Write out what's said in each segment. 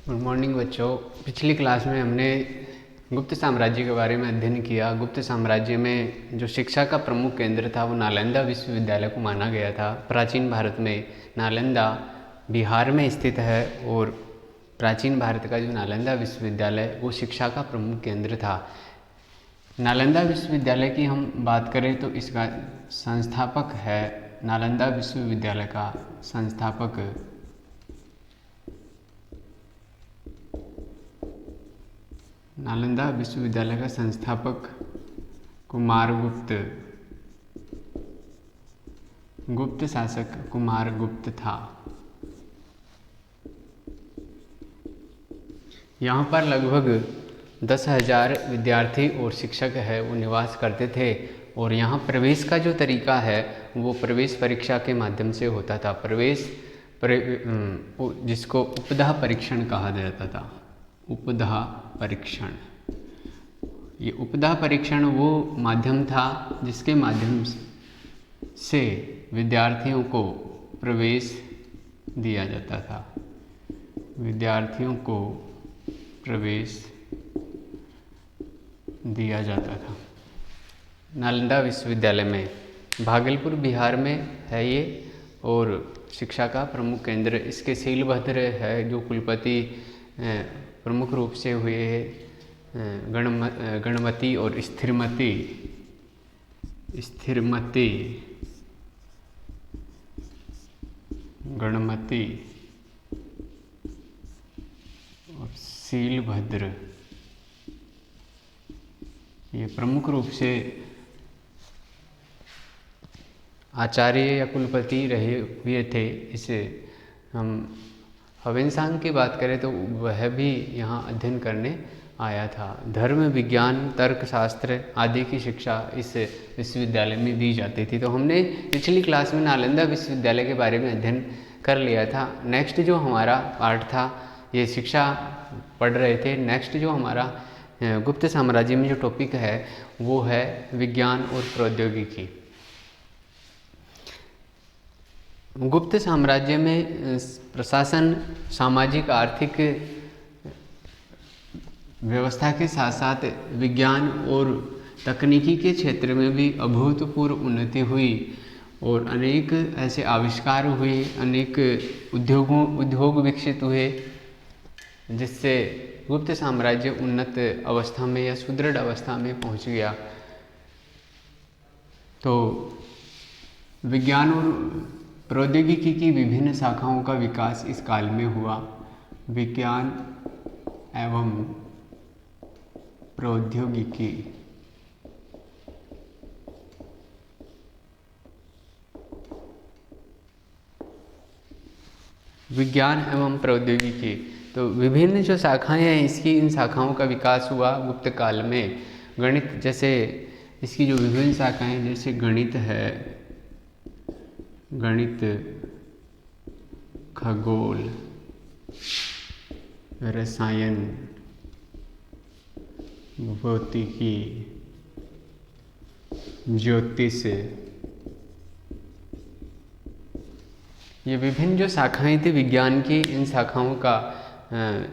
Good morning बच्चों। पिछली class में हमने गुप्त साम्राज्य के बारे में अध्ययन किया। गुप्त साम्राज्य में जो शिक्षा का प्रमुख केंद्र था वो नालंदा विश्वविद्यालय को माना गया था। प्राचीन भारत में नालंदा बिहार में स्थित है और प्राचीन भारत का जो नालंदा विश्वविद्यालय वो शिक्षा का प्रमुख केंद्र था। नालंदा विश्वविद्यालय की हम बात करें तो इसका संस्थापक है, नालंदा विश्वविद्यालय का संस्थापक नालंदा विश्वविद्यालय का संस्थापक कुमारगुप्त, गुप्त शासक कुमारगुप्त था। यहाँ पर लगभग 10,000 विद्यार्थी और शिक्षक है वो निवास करते थे और यहाँ प्रवेश का जो तरीका है वो प्रवेश परीक्षा के माध्यम से होता था। जिसको उपधा परीक्षण कहा जाता था। उपधा परीक्षण, ये उपधा परीक्षण वो माध्यम था जिसके माध्यम से विद्यार्थियों को प्रवेश दिया जाता था। विद्यार्थियों को प्रवेश दिया जाता था। नालंदा विश्वविद्यालय में भागलपुर बिहार में है ये और शिक्षा का प्रमुख केंद्र इसके शीलभद्र है जो कुलपति प्रमुख रूप से हुए हैं गणमती और स्थिरमती गणमती और शीलभद्र, ये प्रमुख रूप से आचार्य या कुलपति रहे हुए थे। इसे हम हवेनसांग की बात करें तो वह भी यहाँ अध्ययन करने आया था। धर्म, विज्ञान, तर्कशास्त्र आदि की शिक्षा इस विश्वविद्यालय में दी जाती थी। तो हमने पिछली क्लास में नालंदा विश्वविद्यालय के बारे में अध्ययन कर लिया था। नेक्स्ट जो हमारा पार्ट था, ये शिक्षा पढ़ रहे थे। नेक्स्ट जो हमारा गुप्त साम्राज्य में जो टॉपिक है वो है विज्ञान और प्रौद्योगिकी। गुप्त साम्राज्य में प्रशासन, सामाजिक, आर्थिक व्यवस्था के साथ साथ विज्ञान और तकनीकी के क्षेत्र में भी अभूतपूर्व उन्नति हुई और अनेक ऐसे आविष्कार हुए, अनेक उद्योग विकसित हुए जिससे गुप्त साम्राज्य उन्नत अवस्था में या सुदृढ़ अवस्था में पहुंच गया। तो विज्ञान और प्रौद्योगिकी की विभिन्न शाखाओं का विकास इस काल में हुआ। विज्ञान एवं प्रौद्योगिकी, विज्ञान एवं प्रौद्योगिकी, तो विभिन्न जो शाखाएं हैं इसकी, इन शाखाओं का विकास हुआ गुप्त काल में। गणित, जैसे इसकी जो विभिन्न शाखाएं जैसे गणित है, गणित, खगोल, रसायन, भौतिकी, ज्योतिष, ये विभिन्न जो शाखाएं थी विज्ञान की, इन शाखाओं का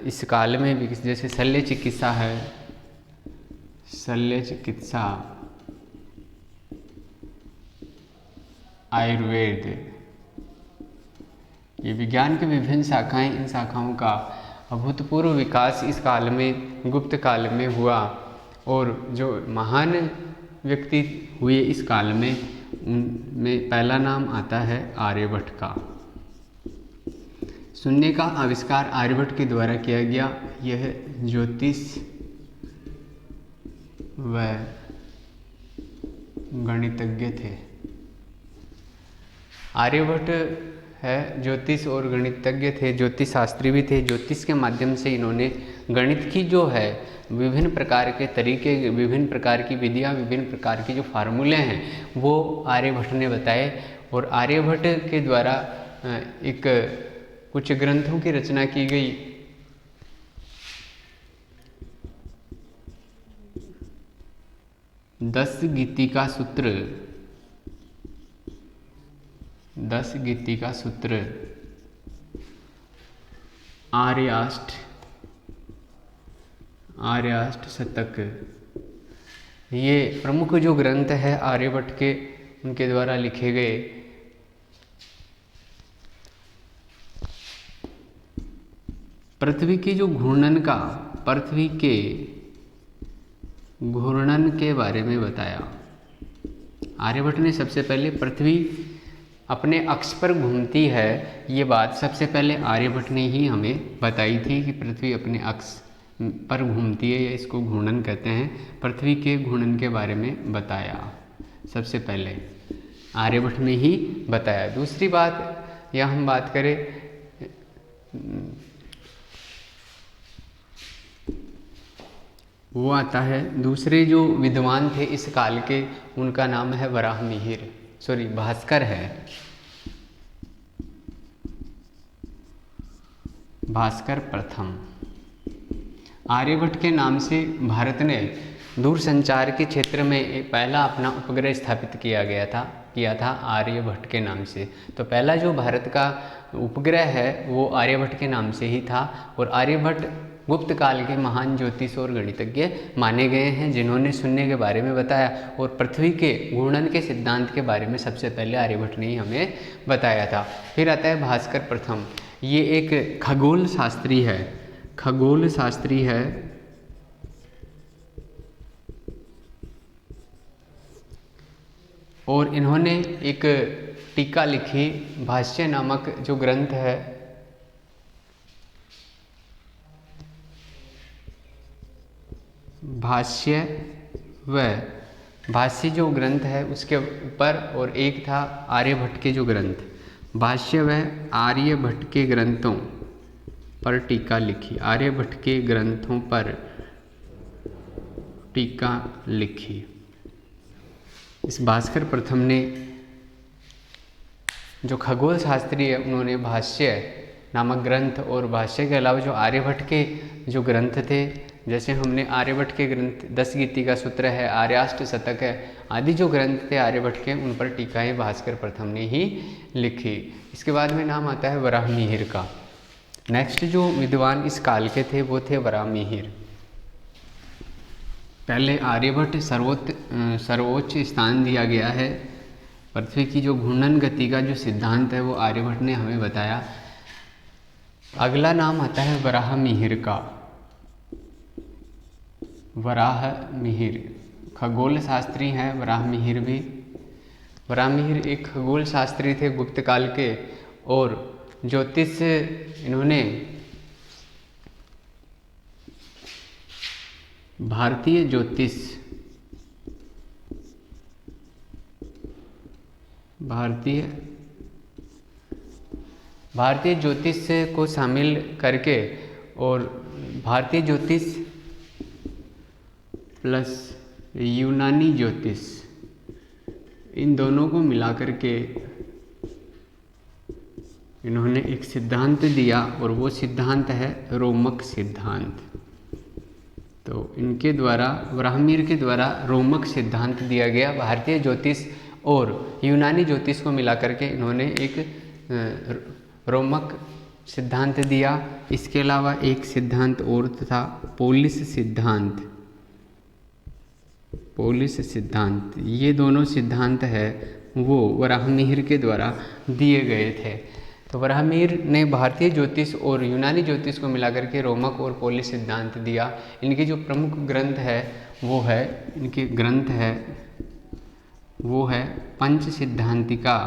इस काल में भी, जैसे शल्य चिकित्सा है, शल्य चिकित्सा, आयुर्वेद, ये विज्ञान की विभिन्न शाखाएं, इन शाखाओं का अभूतपूर्व विकास इस काल में, गुप्त काल में हुआ। और जो महान व्यक्ति हुए इस काल में, उनमें पहला नाम आता है आर्यभट्ट का। शून्य का आविष्कार आर्यभट्ट के द्वारा किया गया। यह ज्योतिष व गणितज्ञ थे। आर्यभट्ट है ज्योतिष और गणितज्ञ थे, ज्योतिष शास्त्री भी थे। ज्योतिष के माध्यम से इन्होंने गणित की जो है विभिन्न प्रकार के तरीके, विभिन्न प्रकार की विधियाँ, विभिन्न प्रकार की जो फार्मूले हैं वो आर्यभट्ट ने बताए और आर्यभट्ट के द्वारा एक कुछ ग्रंथों की रचना की गई। दस गीतिका सूत्र, 10 गीतिका सूत्र, आर्याष्ट आर्याष्ट शतक, ये प्रमुख जो ग्रंथ है आर्यभट्ट के, उनके द्वारा लिखे गए। पृथ्वी के जो घूर्णन का, पृथ्वी के घूर्णन के बारे में बताया। आर्यभट्ट ने सबसे पहले पृथ्वी अपने अक्ष पर घूमती है, ये बात सबसे पहले आर्यभट्ट ने ही हमें बताई थी कि पृथ्वी अपने अक्ष पर घूमती है, या इसको घूर्णन कहते हैं। पृथ्वी के घूर्णन के बारे में बताया सबसे पहले आर्यभट्ट ने ही बताया। दूसरी बात या हम बात करें वो आता है, दूसरे जो विद्वान थे इस काल के, उनका नाम है वराहमिहिर, भास्कर है, भास्कर प्रथम। आर्यभट्ट के नाम से भारत ने दूरसंचार के क्षेत्र में एक पहला अपना उपग्रह स्थापित किया था आर्यभट्ट के नाम से। तो पहला जो भारत का उपग्रह है वो आर्यभट्ट के नाम से ही था, और आर्यभट्ट गुप्त काल के महान ज्योतिष और गणितज्ञ माने गए हैं, जिन्होंने शून्य के बारे में बताया और पृथ्वी के घूर्णन के सिद्धांत के बारे में सबसे पहले आर्यभट्ट ने ही हमें बताया था। फिर आता है भास्कर प्रथम, ये एक खगोल शास्त्री है, खगोल शास्त्री है, और इन्होंने एक टीका लिखी, भाष्य नामक जो ग्रंथ है, भाष्य जो ग्रंथ है उसके ऊपर, और एक था आर्यभट्ट के जो ग्रंथ, भाष्य व आर्यभट्ट के ग्रंथों पर टीका लिखी, आर्यभट्ट के ग्रंथों पर टीका लिखी। इस भास्कर प्रथम ने, जो खगोल शास्त्री है, उन्होंने भाष्य नामक ग्रंथ और भाष्य के अलावा जो आर्यभट्ट के जो ग्रंथ थे, जैसे हमने आर्यभट्ट के ग्रंथ 10 गीति का सूत्र है, आर्याष्ट शतक है, आदि जो ग्रंथ थे आर्यभट्ट के, उन पर टीकाएं भास्कर प्रथम ने ही लिखी। इसके बाद में नाम आता है वराहमिहिर का। नेक्स्ट जो विद्वान इस काल के थे वो थे वराहमिहिर। पहले आर्यभट्ट सर्वोच्च स्थान दिया गया है, पृथ्वी की जो घूर्णन गति का जो सिद्धांत है वो आर्यभट्ट ने हमें बताया। अगला नाम आता है वराहमिहिर का, वराहमिहिर खगोल शास्त्री हैं वराहमिहिर भी। वराहमिहिर एक खगोल शास्त्री थे गुप्त काल के, और ज्योतिष इन्होंने भारतीय ज्योतिष को शामिल करके, और भारतीय ज्योतिष प्लस यूनानी ज्योतिष, इन दोनों को मिला करके इन्होंने एक सिद्धांत दिया, और वो सिद्धांत है रोमक सिद्धांत। तो इनके द्वारा, वराहमिहिर के द्वारा रोमक सिद्धांत दिया गया। भारतीय ज्योतिष और यूनानी ज्योतिष को मिला करके इन्होंने एक रोमक सिद्धांत दिया। इसके अलावा एक सिद्धांत और था पोलिस सिद्धांत। ये दोनों सिद्धांत है वो वराहमिहिर के द्वारा दिए गए थे। तो वराहमिहिर ने भारतीय ज्योतिष और यूनानी ज्योतिष को मिलाकर के रोमक और पोलिस सिद्धांत दिया। इनके जो प्रमुख ग्रंथ है वो है, इनके ग्रंथ है वो है पंच सिद्धांतिका,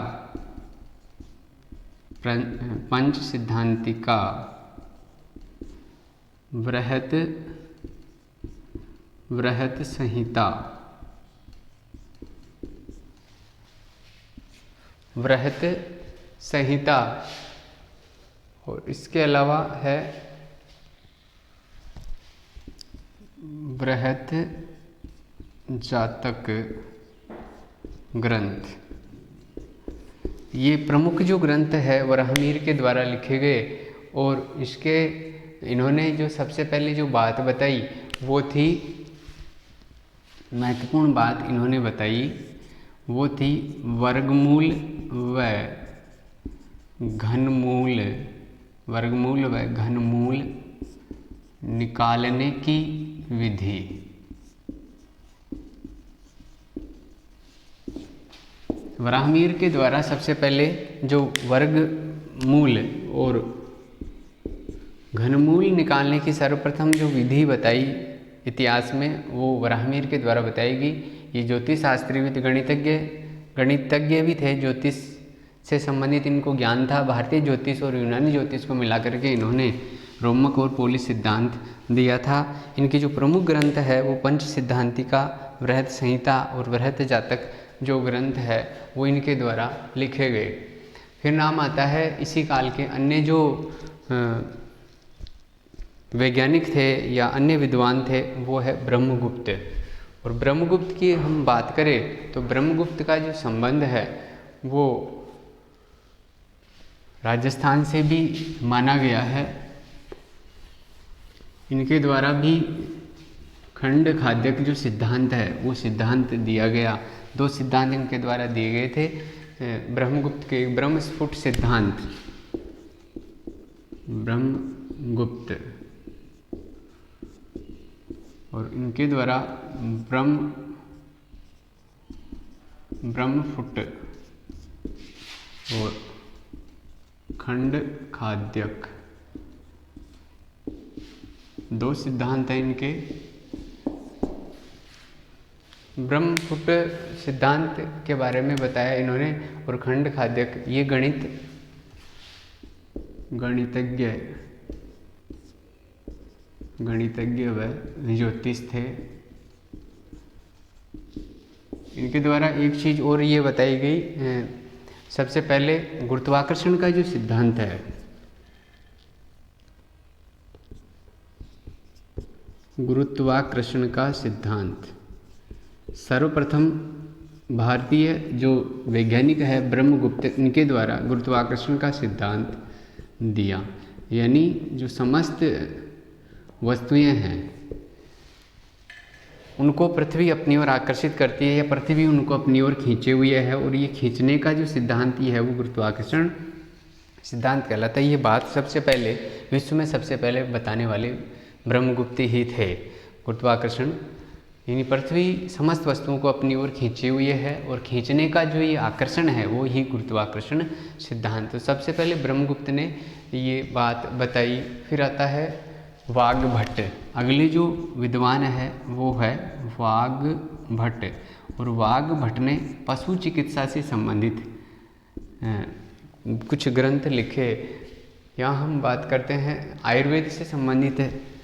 बृहत संहिता, और इसके अलावा है बृहत जातक ग्रंथ। ये प्रमुख जो ग्रंथ है वराहमिहिर के द्वारा लिखे गए, और इसके इन्होंने जो सबसे पहले जो बात बताई वो थी, महत्वपूर्ण बात इन्होंने बताई वो थी वर्गमूल व घनमूल निकालने की विधि। वराहमिहिर के द्वारा सबसे पहले जो वर्गमूल और घनमूल निकालने की सर्वप्रथम जो विधि बताई इतिहास में, वो वराहमिहिर के द्वारा बताएगी। ये ज्योतिष शास्त्री भी थे, गणितज्ञ भी थे, ज्योतिष से संबंधित इनको ज्ञान था। भारतीय ज्योतिष और यूनानी ज्योतिष को मिला करके इन्होंने रोमक और पोलिश सिद्धांत दिया था। इनके जो प्रमुख ग्रंथ है वो पंच सिद्धांतिका, बृहत संहिता और बृहत जातक जो ग्रंथ है वो इनके द्वारा लिखे गए। फिर नाम आता है इसी काल के अन्य जो वैज्ञानिक थे या अन्य विद्वान थे, वो है ब्रह्मगुप्त। और ब्रह्मगुप्त की हम बात करें तो ब्रह्मगुप्त का जो संबंध है वो राजस्थान से भी माना गया है। इनके द्वारा भी खंड खाद्यक जो सिद्धांत है वो सिद्धांत दिया गया। 2 सिद्धांत इनके द्वारा दिए गए थे ब्रह्मगुप्त के। ब्रह्मस्फुट सिद्धांत, ब्रह्मगुप्त, और इनके द्वारा ब्रह्मफुट और खंड खाद्यक 2 सिद्धांत हैं इनके। ब्रह्मफुट सिद्धांत के बारे में बताया इन्होंने, और खंड खाद्यक ये गणितज्ञ व ज्योतिष थे। इनके द्वारा एक चीज और ये बताई गई, सबसे पहले गुरुत्वाकर्षण का जो सिद्धांत है, गुरुत्वाकर्षण का सिद्धांत सर्वप्रथम भारतीय जो वैज्ञानिक है ब्रह्मगुप्त, इनके द्वारा गुरुत्वाकर्षण का सिद्धांत दिया। यानी जो समस्त वस्तुएं हैं उनको पृथ्वी अपनी ओर आकर्षित करती है या पृथ्वी उनको अपनी ओर खींचे हुए है, और ये खींचने का जो सिद्धांत ये है वो गुरुत्वाकर्षण सिद्धांत कहलाता है। ये बात सबसे पहले विश्व में सबसे पहले बताने वाले ब्रह्मगुप्त ही थे। गुरुत्वाकर्षण यानी पृथ्वी समस्त वस्तुओं को अपनी ओर खींचे हुए है, और खींचने का जो ये आकर्षण है वो ही गुरुत्वाकर्षण सिद्धांत। तो सबसे पहले ब्रह्मगुप्त ने ये बात बताई। फिर आता है वाग्भट। अगले जो विद्वान है वो है वाग्भट, और वाग्भट ने पशु चिकित्सा से संबंधित कुछ ग्रंथ लिखे। यहाँ हम बात करते हैं आयुर्वेद से संबंधित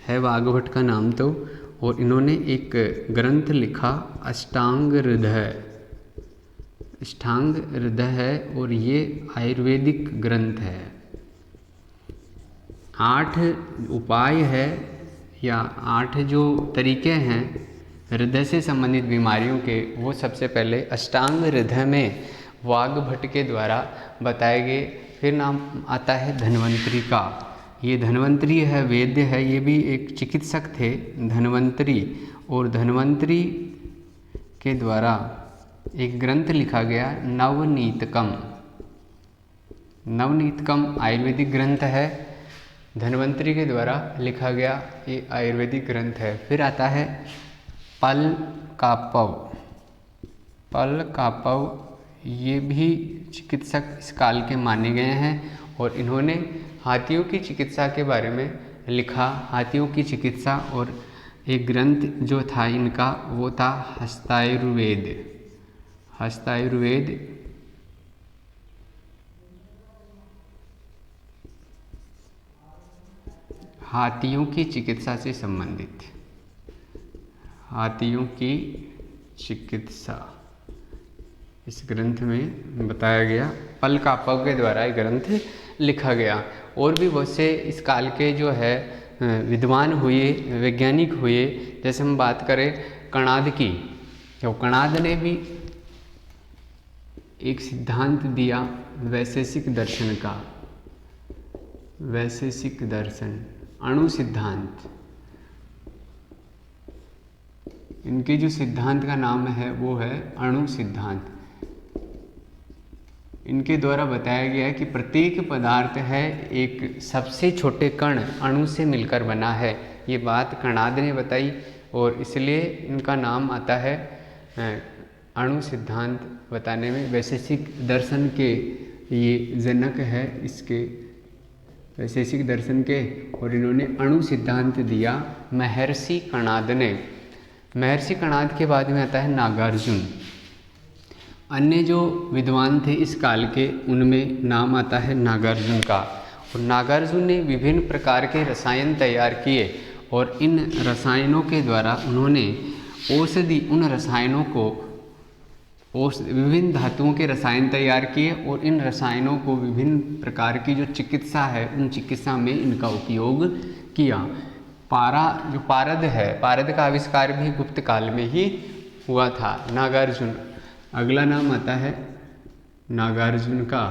है वाग्भट का नाम तो, और इन्होंने एक ग्रंथ लिखा अष्टांग हृदय। अष्टांग हृदय है और ये आयुर्वेदिक ग्रंथ है। 8 उपाय है या 8 जो तरीके हैं हृदय से संबंधित बीमारियों के, वो सबसे पहले अष्टांग हृदय में वाग्भट के द्वारा बताए गए। फिर नाम आता है धन्वंतरी का। ये धन्वंतरी है, वैद्य है, ये भी एक चिकित्सक थे धन्वंतरी, और धन्वंतरी के द्वारा एक ग्रंथ लिखा गया नवनीतकम। नवनीतकम आयुर्वेदिक ग्रंथ है, धन्वंतरी के द्वारा लिखा गया ये आयुर्वेदिक ग्रंथ है। फिर आता है पलकापव। पलकापव ये भी चिकित्सक इस काल के माने गए हैं, और इन्होंने हाथियों की चिकित्सा के बारे में लिखा। हाथियों की चिकित्सा, और एक ग्रंथ जो था इनका वो था हस्तायुर्वेद। हस्तायुर्वेद हाथियों की चिकित्सा से संबंधित। हाथियों की चिकित्सा इस ग्रंथ में बताया गया। पलकापव के द्वारा ये ग्रंथ लिखा गया। और भी बहुत से इस काल के जो है विद्वान हुए, वैज्ञानिक हुए। जैसे हम बात करें कणाद की, तो कणाद ने भी एक सिद्धांत दिया वैशेषिक दर्शन का। वैशेषिक दर्शन, अणु सिद्धांत। इनके जो सिद्धांत का नाम है वो है अणु सिद्धांत। इनके द्वारा बताया गया कि प्रत्येक पदार्थ है एक सबसे छोटे कण अणु से मिलकर बना है, ये बात कणाद ने बताई और इसलिए इनका नाम आता है अणु सिद्धांत बताने में। वैशेषिक दर्शन के ये जनक है इसके, वैशेषिक दर्शन के, और इन्होंने अणु सिद्धांत दिया महर्षि कणाद ने। महर्षि कणाद के बाद में आता है नागार्जुन। अन्य जो विद्वान थे इस काल के उनमें नाम आता है नागार्जुन का। और नागार्जुन ने विभिन्न प्रकार के रसायन तैयार किए और इन रसायनों के द्वारा उन्होंने औषधि, उन रसायनों को विभिन्न धातुओं के रसायन तैयार किए और इन रसायनों को विभिन्न प्रकार की जो चिकित्सा है उन चिकित्सा में इनका उपयोग किया। जो पारद है, पारद का आविष्कार भी गुप्त काल में ही हुआ था। नागार्जुन अगला नाम आता है नागार्जुन का,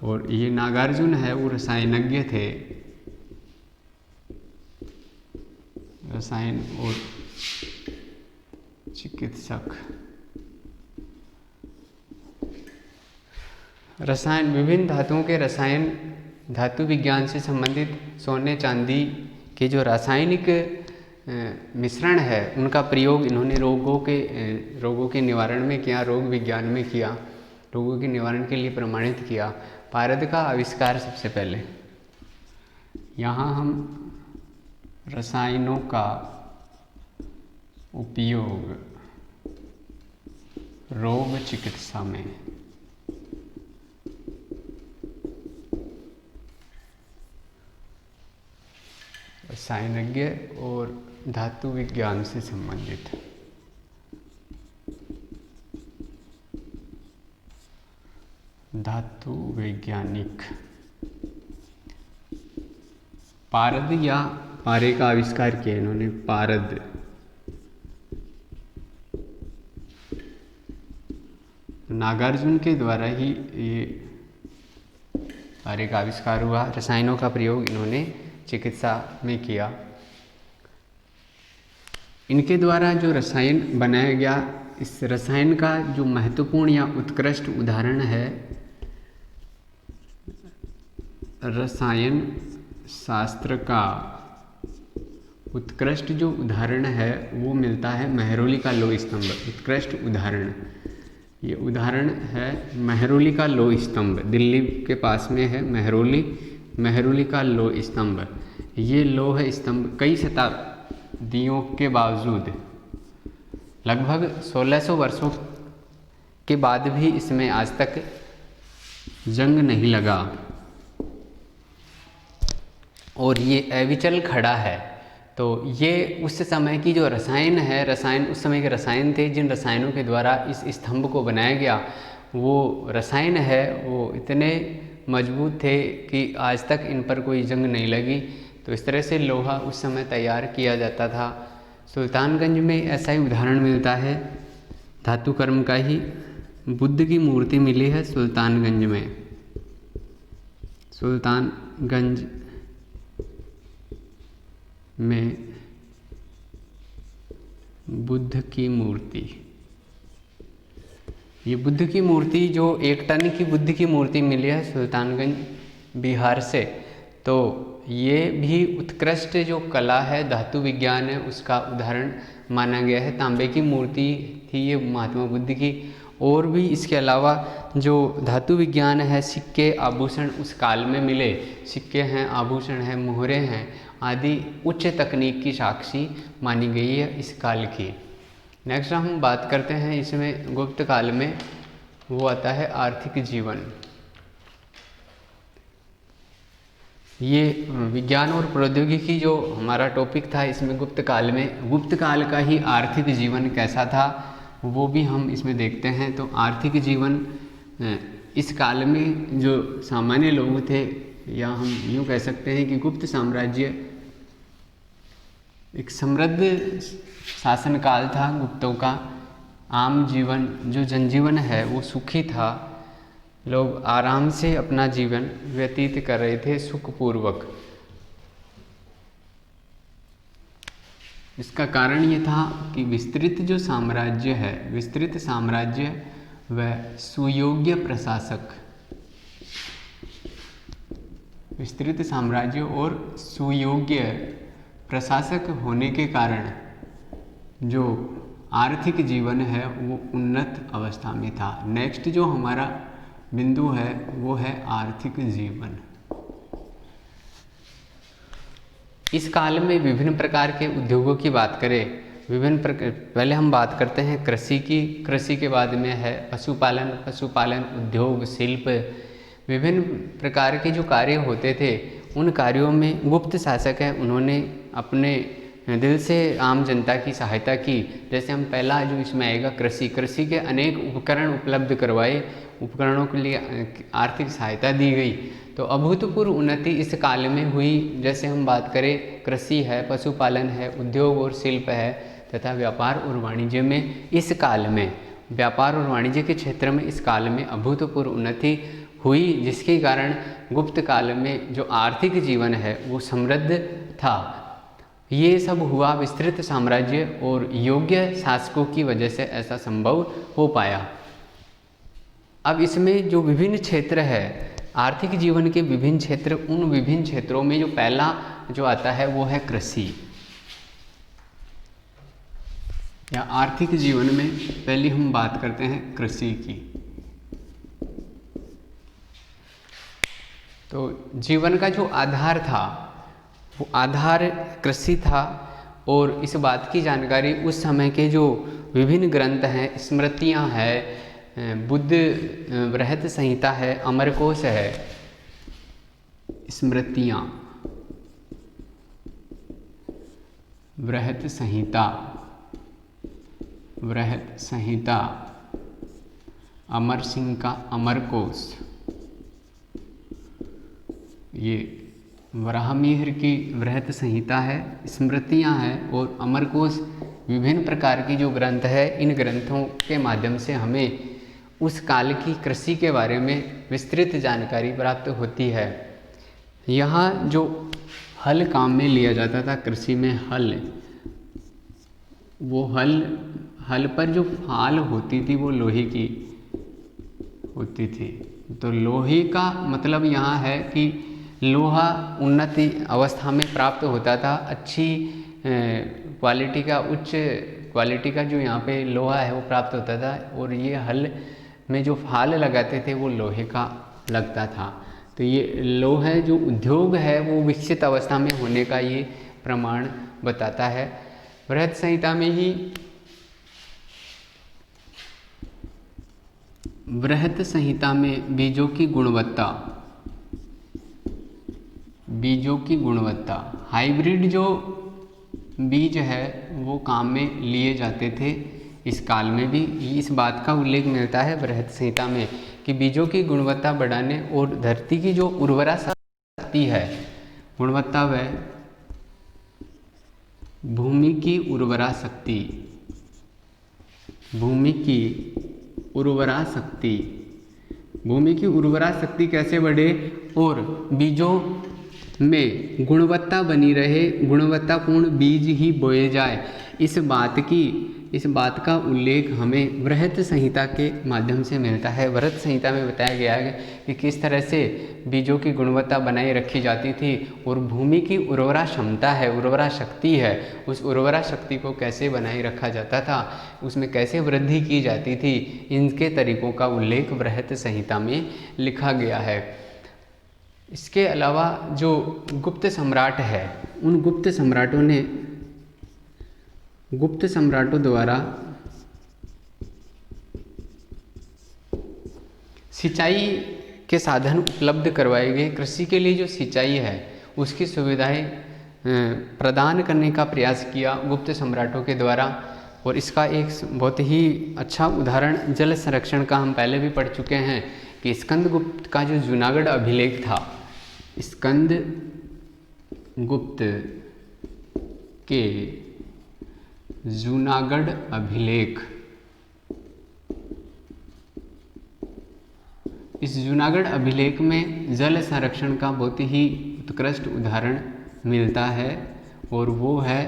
और ये नागार्जुन है वो रसायनज्ञ थे, रसायन और चिकित्सक। रसायन, विभिन्न धातुओं के रसायन, धातु विज्ञान से संबंधित सोने चांदी के जो रासायनिक मिश्रण है उनका प्रयोग इन्होंने रोगों के निवारण में किया, रोग विज्ञान में किया, रोगों के निवारण के लिए प्रमाणित किया। पारद का आविष्कार सबसे पहले। यहाँ हम रसायनों का उपयोग रोग चिकित्सा में, रसायनज्ञ और धातु विज्ञान से संबंधित। धातु वैज्ञानिक पारद या पारे का आविष्कार किया इन्होंने, पारद। नागार्जुन के द्वारा ही ये पारे का आविष्कार हुआ। रसायनों का प्रयोग इन्होंने चिकित्सा में किया। इनके द्वारा जो रसायन बनाया गया, इस रसायन का जो महत्वपूर्ण या उत्कृष्ट उदाहरण है, रसायन शास्त्र का उत्कृष्ट जो उदाहरण है वो मिलता है मेहरौली का लोह स्तंभ। उत्कृष्ट उदाहरण, ये उदाहरण है मेहरौली का लोह स्तंभ। दिल्ली के पास में है मेहरौली का लोह स्तंभ। ये लोह स्तंभ कई शताब्दियों के बावजूद, लगभग 1600 वर्षों के बाद भी इसमें आज तक जंग नहीं लगा और ये अविचल खड़ा है। तो ये उस समय की जो रसायन है, रसायन उस समय के रसायन थे जिन रसायनों के द्वारा इस स्तंभ को बनाया गया, वो रसायन है वो इतने मजबूत थे कि आज तक इन पर कोई जंग नहीं लगी। तो इस तरह से लोहा उस समय तैयार किया जाता था। सुल्तानगंज में ऐसा ही उदाहरण मिलता है, धातु कर्म का ही। बुद्ध की मूर्ति मिली है सुल्तानगंज में। सुल्तानगंज में बुद्ध की मूर्ति, ये बुद्ध की मूर्ति जो 1 टन की बुद्ध की मूर्ति मिली है सुल्तानगंज बिहार से। तो ये भी उत्कृष्ट जो कला है, धातु विज्ञान है, उसका उदाहरण माना गया है। तांबे की मूर्ति थी ये महात्मा बुद्ध की। और भी इसके अलावा जो धातु विज्ञान है, सिक्के आभूषण उस काल में मिले, सिक्के हैं, आभूषण हैं, मोहरे हैं आदि उच्च तकनीक की साक्षी मानी गई है इस काल की। नेक्स्ट हम बात करते हैं इसमें गुप्त काल में, वो आता है आर्थिक जीवन। ये विज्ञान और प्रौद्योगिकी जो हमारा टॉपिक था, इसमें गुप्त काल में, गुप्त काल का ही आर्थिक जीवन कैसा था वो भी हम इसमें देखते हैं। तो आर्थिक जीवन इस काल में जो सामान्य लोग थे, या हम यूँ कह सकते हैं कि गुप्त साम्राज्य एक समृद्ध शासनकाल था गुप्तों का। आम जीवन, जो जनजीवन है वो सुखी था। लोग आराम से अपना जीवन व्यतीत कर रहे थे सुखपूर्वक। इसका कारण ये था कि विस्तृत जो साम्राज्य है, विस्तृत साम्राज्य व सुयोग्य प्रशासक, विस्तृत साम्राज्य और सुयोग्य प्रशासक होने के कारण जो आर्थिक जीवन है वो उन्नत अवस्था में था। नेक्स्ट जो हमारा बिंदु है वो है आर्थिक जीवन। इस काल में विभिन्न प्रकार के उद्योगों की बात करें, पहले हम बात करते हैं कृषि की। कृषि के बाद में है पशुपालन, उद्योग, शिल्प। विभिन्न प्रकार के जो कार्य होते थे उन कार्यों में गुप्त शासक है उन्होंने अपने दिल से आम जनता की सहायता की। जैसे हम पहला जो इसमें आएगा कृषि के अनेक उपकरण उपलब्ध करवाए, उपकरणों के लिए आर्थिक सहायता दी गई। तो अभूतपूर्व उन्नति इस काल में हुई। जैसे हम बात करें कृषि है, पशुपालन है, उद्योग और शिल्प है तथा व्यापार और वाणिज्य में इस काल में, व्यापार और वाणिज्य के क्षेत्र में इस काल में अभूतपूर्व उन्नति हुई, जिसके कारण गुप्त काल में जो आर्थिक जीवन है वो समृद्ध था। ये सब हुआ विस्तृत साम्राज्य और योग्य शासकों की वजह से ऐसा संभव हो पाया। अब इसमें जो विभिन्न क्षेत्र है आर्थिक जीवन के विभिन्न क्षेत्र, उन विभिन्न क्षेत्रों में जो पहला जो आता है वो है कृषि। या आर्थिक जीवन में पहले हम बात करते हैं कृषि की। तो जीवन का जो आधार था वो आधार कृषि था। और इस बात की जानकारी उस समय के जो विभिन्न ग्रंथ हैं, स्मृतियाँ हैं, बुद्ध बृहत संहिता है, अमरकोश है, स्मृतियाँ, बृहत संहिता, अमर सिंह का अमरकोश, ये वराहमिहिर की बृहत संहिता है, स्मृतियाँ हैं और अमरकोश विभिन्न प्रकार की जो ग्रंथ है, इन ग्रंथों के माध्यम से हमें उस काल की कृषि के बारे में विस्तृत जानकारी प्राप्त होती है। यहाँ जो हल काम में लिया जाता था कृषि में, वो हल पर जो फाल होती थी वो लोहे की होती थी। तो लोहे का मतलब यहाँ है कि लोहा उन्नति अवस्था में प्राप्त होता था, अच्छी क्वालिटी का, उच्च क्वालिटी का जो यहाँ पे लोहा है वो प्राप्त होता था। और ये हल में जो फाल लगाते थे वो लोहे का लगता था। तो ये लोहा जो उद्योग है वो विकसित अवस्था में होने का ये प्रमाण बताता है। बृहत संहिता में ही बृहत संहिता में बीजों की गुणवत्ता, हाइब्रिड जो बीज है वो काम में लिए जाते थे। इस काल में भी इस बात का उल्लेख मिलता है बृहत संहिता में कि बीजों की गुणवत्ता बढ़ाने और धरती की जो उर्वरा शक्ति है, गुणवत्ता व भूमि की उर्वरा शक्ति कैसे बढ़े और बीजों में गुणवत्ता बनी रहे, गुणवत्तापूर्ण बीज ही बोए जाए, इस बात का उल्लेख हमें बृहत संहिता के माध्यम से मिलता है। बृहत संहिता में बताया गया है कि किस तरह से बीजों की गुणवत्ता बनाए रखी जाती थी और भूमि की उर्वरा क्षमता है, उर्वरा शक्ति है, उस उर्वरा शक्ति को कैसे बनाए रखा जाता था, उसमें कैसे वृद्धि की जाती थी, इनके तरीकों का उल्लेख बृहत संहिता में लिखा गया है। इसके अलावा जो गुप्त सम्राट है, उन गुप्त सम्राटों द्वारा सिंचाई के साधन उपलब्ध करवाए गए। कृषि के लिए जो सिंचाई है उसकी सुविधाएं प्रदान करने का प्रयास किया गुप्त सम्राटों के द्वारा। और इसका एक बहुत ही अच्छा उदाहरण जल संरक्षण का हम पहले भी पढ़ चुके हैं कि स्कंदगुप्त का जो जूनागढ़ अभिलेख था, स्कंदगुप्त के जूनागढ़ अभिलेख, इस जूनागढ़ अभिलेख में जल संरक्षण का बहुत ही उत्कृष्ट उदाहरण मिलता है और वो है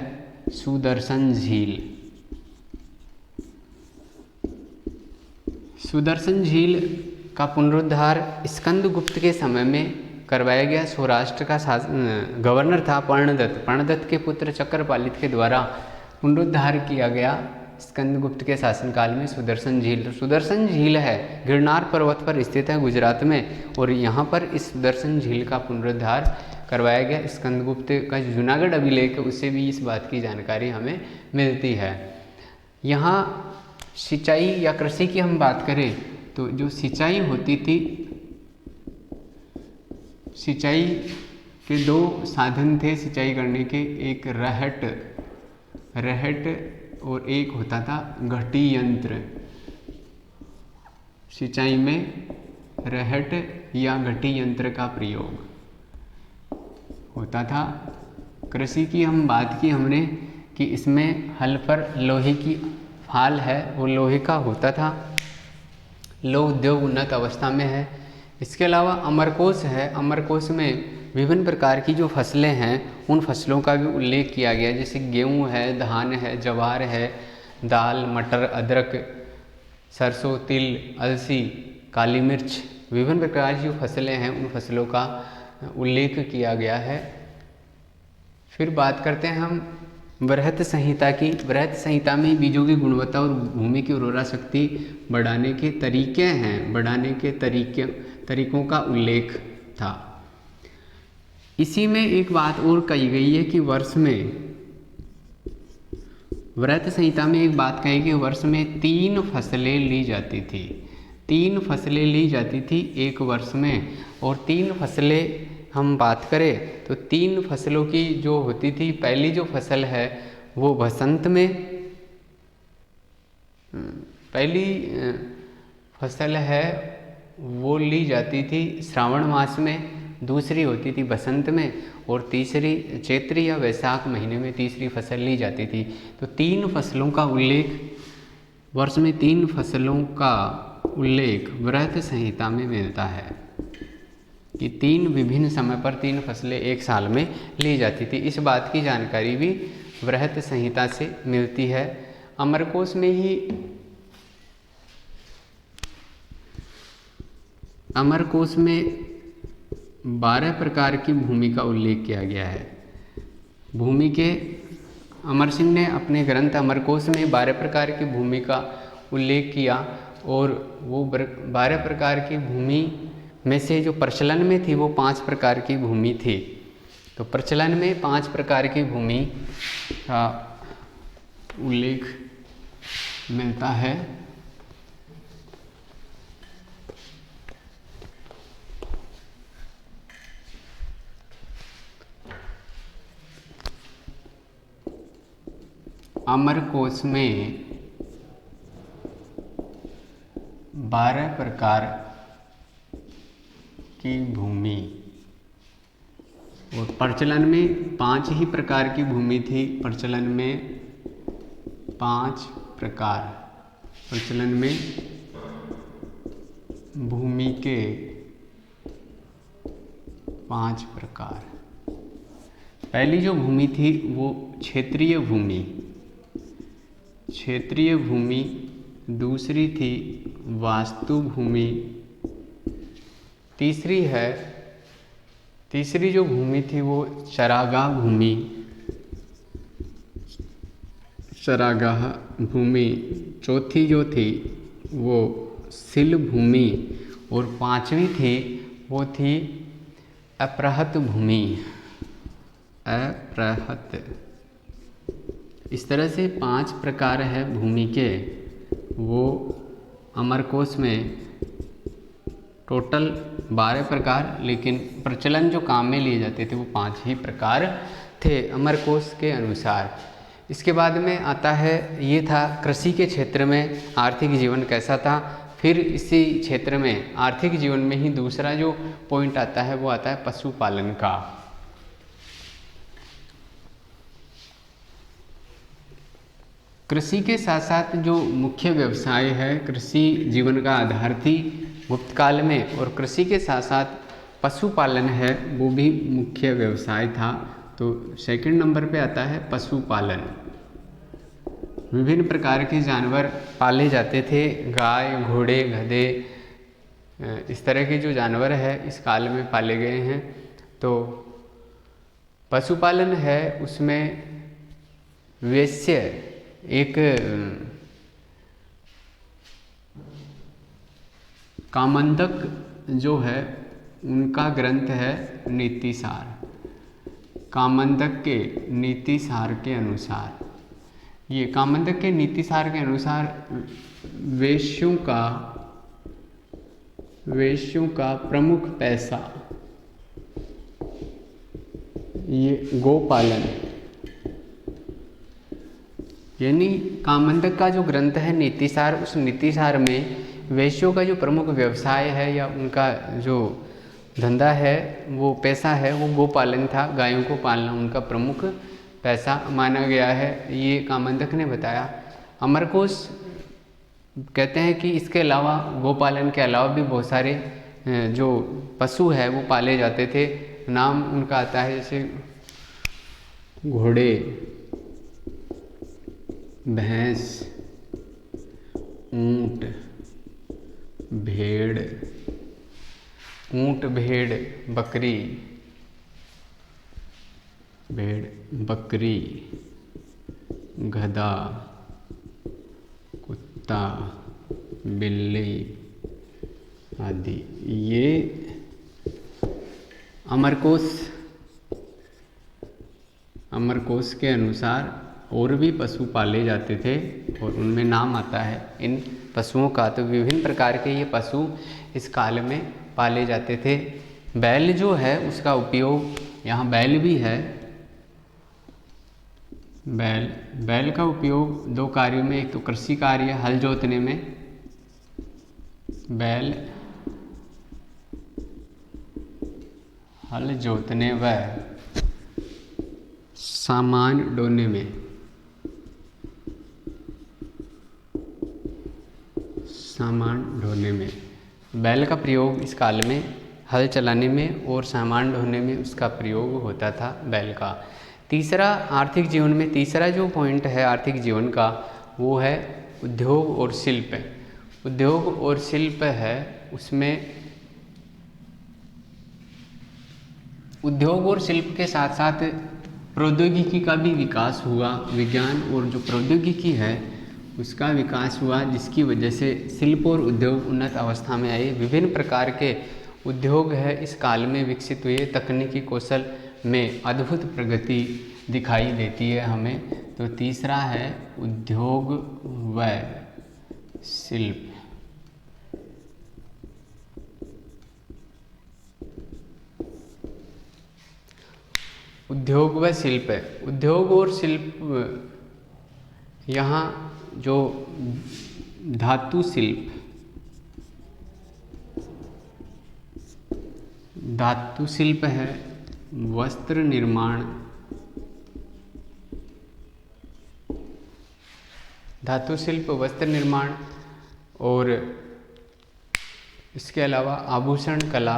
सुदर्शन झील। सुदर्शन झील का पुनरुद्धार स्कंदगुप्त के समय में करवाया गया। सौराष्ट्र का गवर्नर था पर्णदत्त। पर्णदत्त के पुत्र चक्रपालित के द्वारा पुनरुद्धार किया गया स्कंदगुप्त के शासनकाल में सुदर्शन झील। सुदर्शन झील है गिरनार पर्वत पर स्थित है गुजरात में, और यहाँ पर इस सुदर्शन झील का पुनरुद्धार करवाया गया। स्कंदगुप्त का जूनागढ़ अभिलेख उससे भी इस बात की जानकारी हमें मिलती है। यहाँ सिंचाई या कृषि की हम बात करें तो जो सिंचाई होती थी, सिंचाई के दो साधन थे सिंचाई करने के, एक रहट और एक होता था घटी यंत्र। सिंचाई में रहट या घटी यंत्र का प्रयोग होता था। कृषि की हम बात की हमने कि इसमें हल पर लोहे की फाल है, वो लोहे का होता था। लौह उद्योग उन्नत अवस्था में है। इसके अलावा अमरकोश है। अमरकोश में विभिन्न प्रकार की जो फसलें हैं उन फसलों का भी उल्लेख किया गया है, जैसे गेहूँ है, धान है, ज्वार है, दाल, मटर, अदरक, सरसों, तिल, अलसी, काली मिर्च, विभिन्न प्रकार की जो फसलें हैं उन फसलों का उल्लेख किया गया है। फिर बात करते हैं हम बृहत संहिता की। बृहत संहिता में बीजों की गुणवत्ता और भूमि की उर्वरा शक्ति बढ़ाने के तरीके हैं, बढ़ाने के तरीकों का उल्लेख था। इसी में एक बात और कही गई है कि वर्ष में, बृहत संहिता में एक बात कही कि वर्ष में 3 फसलें ली जाती थी। 3 फसलें ली जाती थी एक वर्ष में। और 3 फसलें हम बात करें तो 3 फसलों की जो होती थी, पहली जो फसल है वो बसंत में, पहली फसल है वो ली जाती थी श्रावण मास में, दूसरी होती थी बसंत में, और तीसरी चैत्री या वैशाख महीने में तीसरी फसल ली जाती थी। तो 3 फसलों का उल्लेख, वर्ष में 3 फसलों का उल्लेख बृहत संहिता में मिलता है कि 3 विभिन्न समय पर 3 फसलें एक साल में ली जाती थी। इस बात की जानकारी भी बृहत संहिता से मिलती है। अमरकोश में ही, अमरकोश में 12 प्रकार की भूमि का उल्लेख किया गया है। भूमि के, अमर सिंह ने अपने ग्रंथ अमरकोश में 12 प्रकार की भूमि का उल्लेख किया, और वो 12 प्रकार की भूमि में से जो प्रचलन में थी वो 5 प्रकार की भूमि थी। तो प्रचलन में 5 प्रकार की भूमि का उल्लेख मिलता है। अमरकोश में 12 प्रकार की भूमि, और प्रचलन में 5 ही प्रकार की भूमि थी। प्रचलन में 5 प्रकार, प्रचलन में भूमि के 5 प्रकार। पहली जो भूमि थी वो क्षेत्रीय भूमि, क्षेत्रीय भूमि। दूसरी थी वास्तु भूमि। तीसरी जो भूमि थी वो चरागाह भूमि, चरागाह भूमि। चौथी जो थी वो सिल भूमि, और 5वीं थी वो थी अपृहत भूमि, अपृहत। इस तरह से 5 प्रकार है भूमि के, वो अमरकोश में टोटल 12 प्रकार, लेकिन प्रचलन जो काम में लिए जाते थे वो 5 ही प्रकार थे अमरकोश के अनुसार। इसके बाद में आता है, ये था कृषि के क्षेत्र में आर्थिक जीवन कैसा था। फिर इसी क्षेत्र में आर्थिक जीवन में ही दूसरा जो पॉइंट आता है वो आता है पशुपालन का। कृषि के साथ साथ जो मुख्य व्यवसाय है, कृषि जीवन का आधार थी गुप्त काल में, और कृषि के साथ साथ पशुपालन है वो भी मुख्य व्यवसाय था। तो सेकंड नंबर पे आता है पशुपालन। विभिन्न प्रकार के जानवर पाले जाते थे, गाय, घोड़े, गधे, इस तरह के जो जानवर है इस काल में पाले गए हैं। तो पशुपालन है, उसमें वेश्य एक कामंदक जो है उनका ग्रंथ है नीतिसार। कामंदक के नीतिसार के अनुसार, ये कामंदक के नीतिसार के अनुसार वेश्यों का प्रमुख पैसा ये गोपालन, यानी कामंदक का जो ग्रंथ है नीतिसार, उस नीतिसार में वेश्यों का जो प्रमुख व्यवसाय है या उनका जो धंधा है, वो पैसा है, वो गोपालन था। गायों को पालना उनका प्रमुख पैसा माना गया है, ये कामंदक ने बताया। अमरकोश कहते हैं कि इसके अलावा, गोपालन के अलावा भी बहुत सारे जो पशु है वो पाले जाते थे। नाम उनका आता है जैसे घोड़े, भैंस, ऊंट, बकरी, गधा, कुत्ता, बिल्ली आदि। ये अमरकोश के अनुसार और भी पशु पाले जाते थे और उनमें नाम आता है इन पशुओं का। तो विभिन्न प्रकार के ये पशु इस काल में पाले जाते थे। बैल जो है उसका उपयोग, यहाँ बैल भी है। बैल का उपयोग दो कार्यों में, एक तो कृषि कार्य हल जोतने में, बैल हल जोतने व सामान ढोने में, बैल का प्रयोग इस काल में हल चलाने में और सामान ढोने में उसका प्रयोग होता था बैल का। तीसरा आर्थिक जीवन में, तीसरा जो पॉइंट है आर्थिक जीवन का, वो है उद्योग और शिल्प। उद्योग और शिल्प है, उसमें उद्योग और शिल्प के साथ साथ प्रौद्योगिकी का भी विकास हुआ। विज्ञान और जो प्रौद्योगिकी है उसका विकास हुआ, जिसकी वजह से शिल्प और उद्योग उन्नत अवस्था में आए। विभिन्न प्रकार के उद्योग है इस काल में विकसित हुए। तकनीकी कौशल में अद्भुत प्रगति दिखाई देती है हमें। तो तीसरा है उद्योग व शिल्प। उद्योग व शिल्प है। उद्योग और शिल्प, यहाँ जो धातु शिल्प है, वस्त्र निर्माण, धातु शिल्प, वस्त्र निर्माण और इसके अलावा आभूषण कला,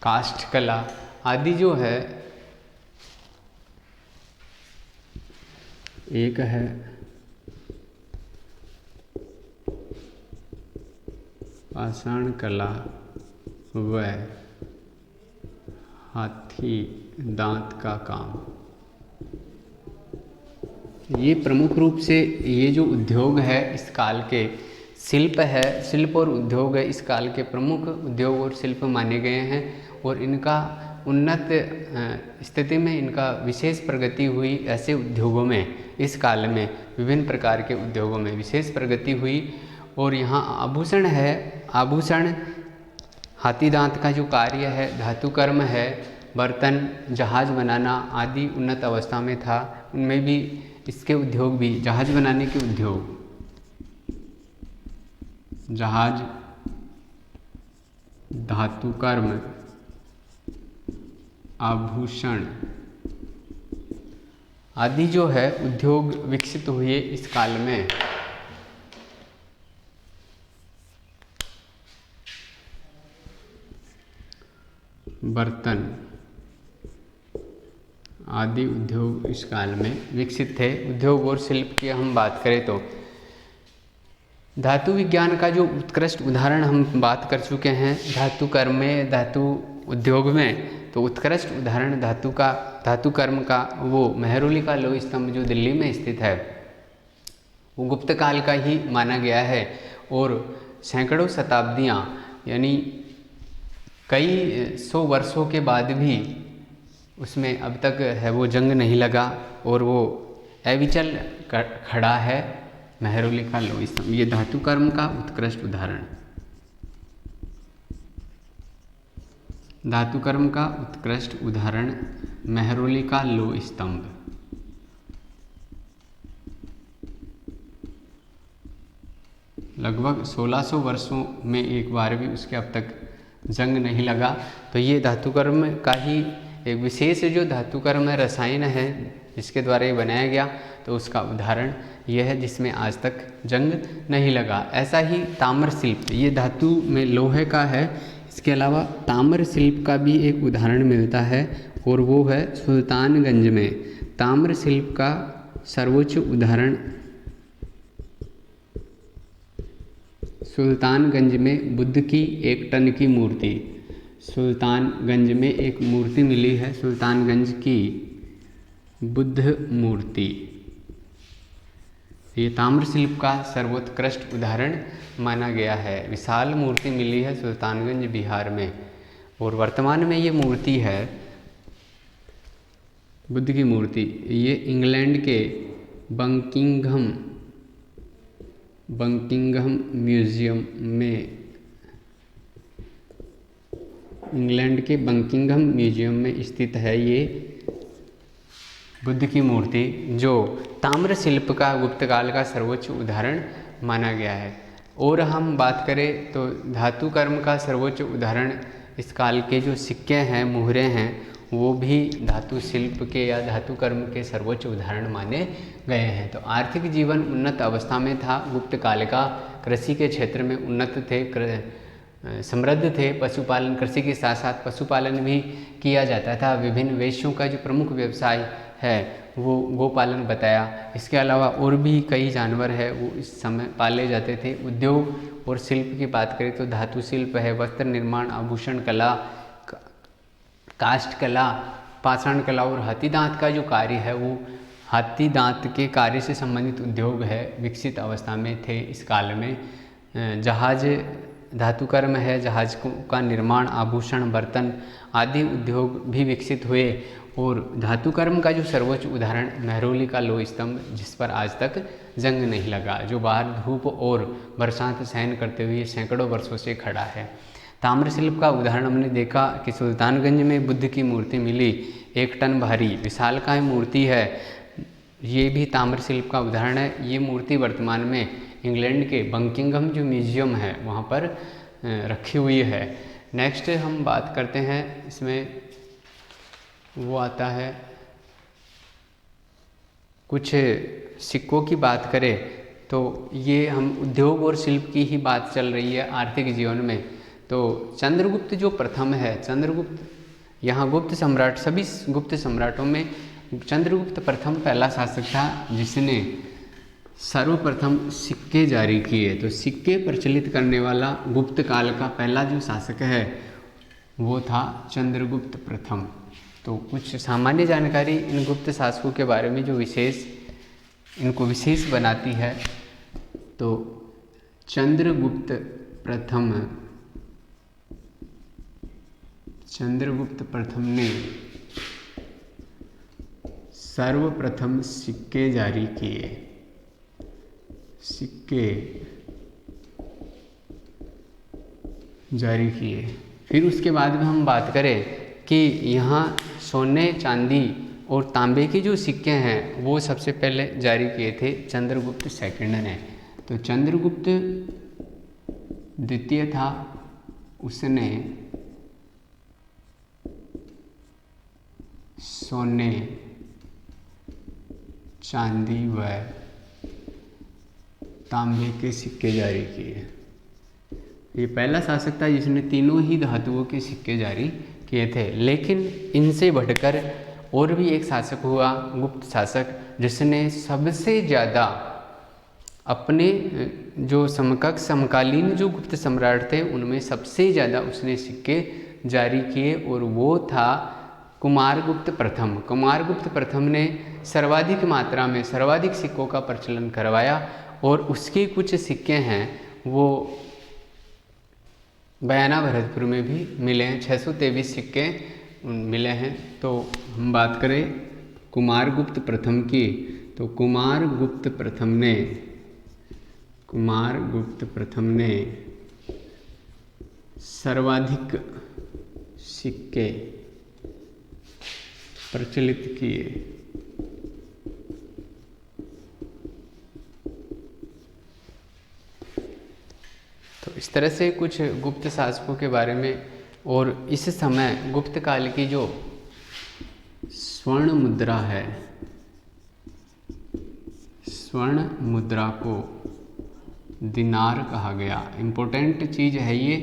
काष्ठ कला आदि जो है, एक है पाषाण कला व हाथी दांत का काम। ये प्रमुख रूप से ये जो उद्योग है इस काल के, शिल्प है, शिल्प और उद्योग है इस काल के प्रमुख उद्योग और शिल्प माने गए हैं। और इनका उन्नत स्थिति में इनका विशेष प्रगति हुई। ऐसे उद्योगों में इस काल में, विभिन्न प्रकार के उद्योगों में विशेष प्रगति हुई। और यहाँ आभूषण है, आभूषण हाथी दांत का जो कार्य है, धातु कर्म है, बर्तन, जहाज बनाना आदि उन्नत अवस्था में था। उनमें भी इसके उद्योग भी, जहाज बनाने के उद्योग, जहाज, धातु कर्म, आभूषण आदि जो है उद्योग विकसित हुए इस काल में। बर्तन आदि उद्योग इस काल में विकसित थे। उद्योग और शिल्प की हम बात करें तो धातु विज्ञान का जो उत्कृष्ट उदाहरण हम बात कर चुके हैं धातु कर्म में, धातु उद्योग में, तो उत्कृष्ट उदाहरण धातु कर्म का वो मेहरौली का लोह स्तंभ जो दिल्ली में स्थित है वो गुप्त काल का ही माना गया है और सैकड़ों शताब्दियाँ यानी कई सौ वर्षों के बाद भी उसमें अब तक है वो जंग नहीं लगा और वो अविचल खड़ा है मेहरौली का लोह स्तंभ। ये धातु कर्म का उत्कृष्ट उदाहरण, धातु कर्म का उत्कृष्ट उदाहरण मेहरौली का लोह स्तंभ। लगभग 1600 वर्षों में एक बार भी उसके अब तक जंग नहीं लगा। तो ये धातु कर्म का ही एक विशेष जो धातु कर्म रसायन है जिसके द्वारा ये बनाया गया तो उसका उदाहरण यह है जिसमें आज तक जंग नहीं लगा। ऐसा ही ताम्र शिल्प, ये धातु में लोहे का है, इसके अलावा ताम्र शिल्प का भी एक उदाहरण मिलता है और वो है सुल्तानगंज में। ताम्र शिल्प का सर्वोच्च उदाहरण सुल्तानगंज में बुद्ध की 1 टन की मूर्ति। सुल्तानगंज में एक मूर्ति मिली है, सुल्तानगंज की बुद्ध मूर्ति। ये ताम्र शिल्प का सर्वोत्कृष्ट उदाहरण माना गया है। विशाल मूर्ति मिली है सुल्तानगंज बिहार में और वर्तमान में ये मूर्ति है बुद्ध की मूर्ति। ये इंग्लैंड के बकिंघम म्यूजियम में, इंग्लैंड के बकिंघम म्यूजियम में स्थित है ये बुद्ध की मूर्ति जो ताम्र शिल्प का गुप्त काल का सर्वोच्च उदाहरण माना गया है। और हम बात करें तो धातु कर्म का सर्वोच्च उदाहरण इस काल के जो सिक्के हैं, मुहरे हैं, वो भी धातु शिल्प के या धातु कर्म के सर्वोच्च उदाहरण माने गए हैं। तो आर्थिक जीवन उन्नत अवस्था में था गुप्त काल का, कृषि के क्षेत्र में उन्नत थे, समृद्ध थे, पशुपालन, कृषि के साथ साथ पशुपालन भी किया जाता था। विभिन्न वेश्यों का जो प्रमुख व्यवसाय है वो गोपालन बताया। इसके अलावा और भी कई जानवर है वो इस समय पाले जाते थे। उद्योग और शिल्प की बात करें तो धातु शिल्प है, वस्त्र निर्माण, आभूषण कला, काष्ठ कला, पाषाण कला और हाथी दांत का जो कार्य है वो हाथी दांत के कार्य से संबंधित उद्योग है, विकसित अवस्था में थे इस काल में। जहाज धातु कर्म है, जहाज का निर्माण, आभूषण, बर्तन आदि उद्योग भी विकसित हुए। और धातु कर्म का जो सर्वोच्च उदाहरण मेहरौली का लोह स्तंभ जिस पर आज तक जंग नहीं लगा, जो बाहर धूप और बरसात सहन करते हुए सैकड़ों वर्षों से खड़ा है। ताम्र शिल्प का उदाहरण हमने देखा कि सुल्तानगंज में बुद्ध की मूर्ति मिली, 1 टन भारी विशालकाय मूर्ति है, ये भी ताम्र शिल्प का उदाहरण है। ये मूर्ति वर्तमान में इंग्लैंड के बकिंघम जो म्यूजियम है वहाँ पर रखी हुई है। नेक्स्ट हम बात करते हैं, इसमें वो आता है कुछ सिक्कों की बात करें तो ये हम उद्योग और शिल्प की ही बात चल रही है आर्थिक जीवन में। तो चंद्रगुप्त जो प्रथम है, चंद्रगुप्त यहाँ गुप्त सम्राट, सभी गुप्त सम्राटों में चंद्रगुप्त प्रथम पहला शासक था जिसने सर्वप्रथम सिक्के जारी किए। तो सिक्के प्रचलित करने वाला गुप्त काल का पहला जो शासक है वो था चंद्रगुप्त प्रथम। तो कुछ सामान्य जानकारी इन गुप्त शासकों के बारे में जो इनको विशेष बनाती है, तो चंद्रगुप्त प्रथम ने सर्वप्रथम सिक्के जारी किए। फिर उसके बाद में हम बात करें कि यहाँ सोने, चांदी और तांबे के जो सिक्के हैं वो सबसे पहले जारी किए थे चंद्रगुप्त सेकंड ने। तो चंद्रगुप्त द्वितीय था, उसने सोने, चांदी व तांबे के सिक्के जारी किए। ये पहला शासक था जिसने तीनों ही धातुओं के सिक्के जारी किए थे। लेकिन इनसे बढ़कर और भी एक शासक हुआ, गुप्त शासक, जिसने सबसे ज़्यादा अपने जो समकालीन जो गुप्त सम्राट थे उनमें सबसे ज़्यादा उसने सिक्के जारी किए, और वो था कुमारगुप्त प्रथम। कुमारगुप्त प्रथम ने सर्वाधिक मात्रा में सर्वाधिक सिक्कों का प्रचलन करवाया, और उसके कुछ सिक्के हैं वो बयाना भरतपुर में भी मिले हैं। 623 सिक्के मिले हैं। तो हम बात करें कुमारगुप्त प्रथम की, तो कुमारगुप्त प्रथम ने सर्वाधिक सिक्के प्रचलित किए। तो इस तरह से कुछ गुप्त शासकों के बारे में। और इस समय गुप्त काल की जो स्वर्ण मुद्रा है, स्वर्ण मुद्रा को दिनार कहा गया। इम्पोर्टेंट चीज़ है ये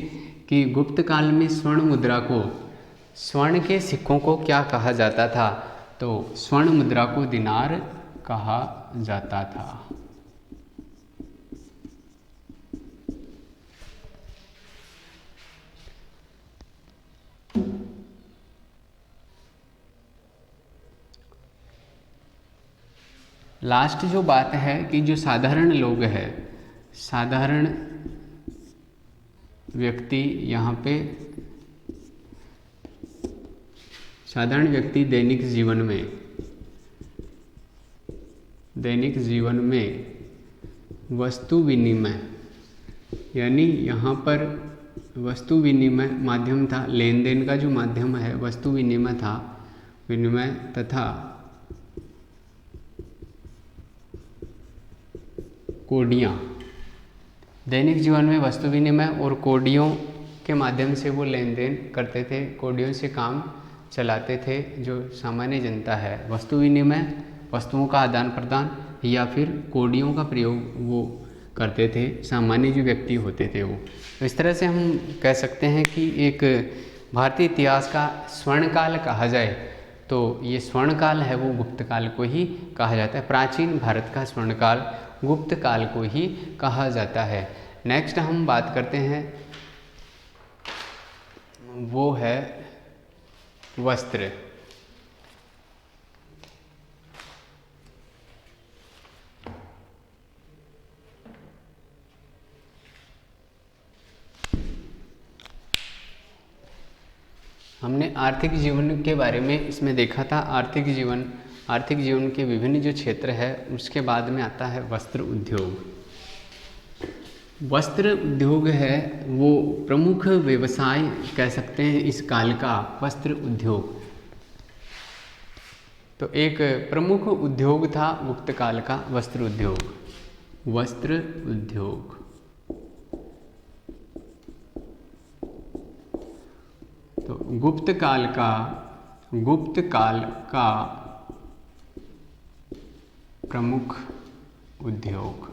कि गुप्त काल में स्वर्ण मुद्रा को, स्वर्ण के सिक्कों को क्या कहा जाता था, तो स्वर्ण मुद्रा को दिनार कहा जाता था। लास्ट जो बात है कि जो साधारण लोग हैं, साधारण व्यक्ति, यहाँ पे साधारण व्यक्ति दैनिक जीवन में वस्तु विनिमय, यानी यहाँ पर वस्तु विनिमय माध्यम था, लेन देन का जो माध्यम है वस्तु विनिमय था, विनिमय तथा कोडियाँ। दैनिक जीवन में वस्तु विनिमय और कोडियों के माध्यम से वो लेन देन करते थे, कोडियों से काम चलाते थे। जो सामान्य जनता है, वस्तु विनिमय, वस्तुओं का आदान प्रदान, या फिर कोडियों का प्रयोग वो करते थे, सामान्य जो व्यक्ति होते थे वो। तो इस तरह से हम कह सकते हैं कि एक भारतीय इतिहास का स्वर्णकाल कहा जाए तो ये स्वर्णकाल है वो गुप्त काल को ही कहा जाता है। प्राचीन भारत का स्वर्णकाल गुप्त काल को ही कहा जाता है। नेक्स्ट हम बात करते हैं, वो है वस्त्र। हमने आर्थिक जीवन के बारे में इसमें देखा था। आर्थिक जीवन के विभिन्न जो क्षेत्र है, उसके बाद में आता है वस्त्र उद्योग। वस्त्र उद्योग है वो प्रमुख व्यवसाय कह सकते हैं इस काल का, वस्त्र उद्योग। तो एक प्रमुख उद्योग था गुप्त काल का वस्त्र उद्योग। वस्त्र उद्योग तो गुप्त काल का प्रमुख उद्योग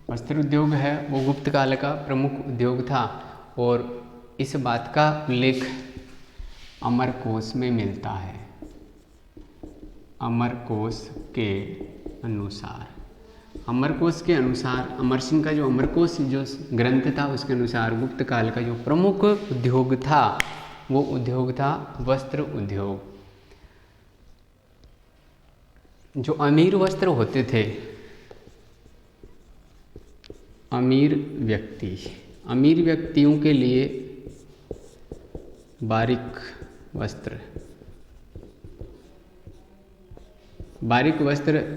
वस्त्र उद्योग है, वो गुप्त काल का प्रमुख उद्योग था। और इस बात का उल्लेख अमरकोश में मिलता है। अमरकोश के अनुसार, अमर सिंह का जो अमरकोश जो ग्रंथ था उसके अनुसार गुप्त काल का जो प्रमुख उद्योग था वो उद्योग था वस्त्र उद्योग। जो अमीर वस्त्र होते थे, अमीर व्यक्तियों के लिए बारीक वस्त्र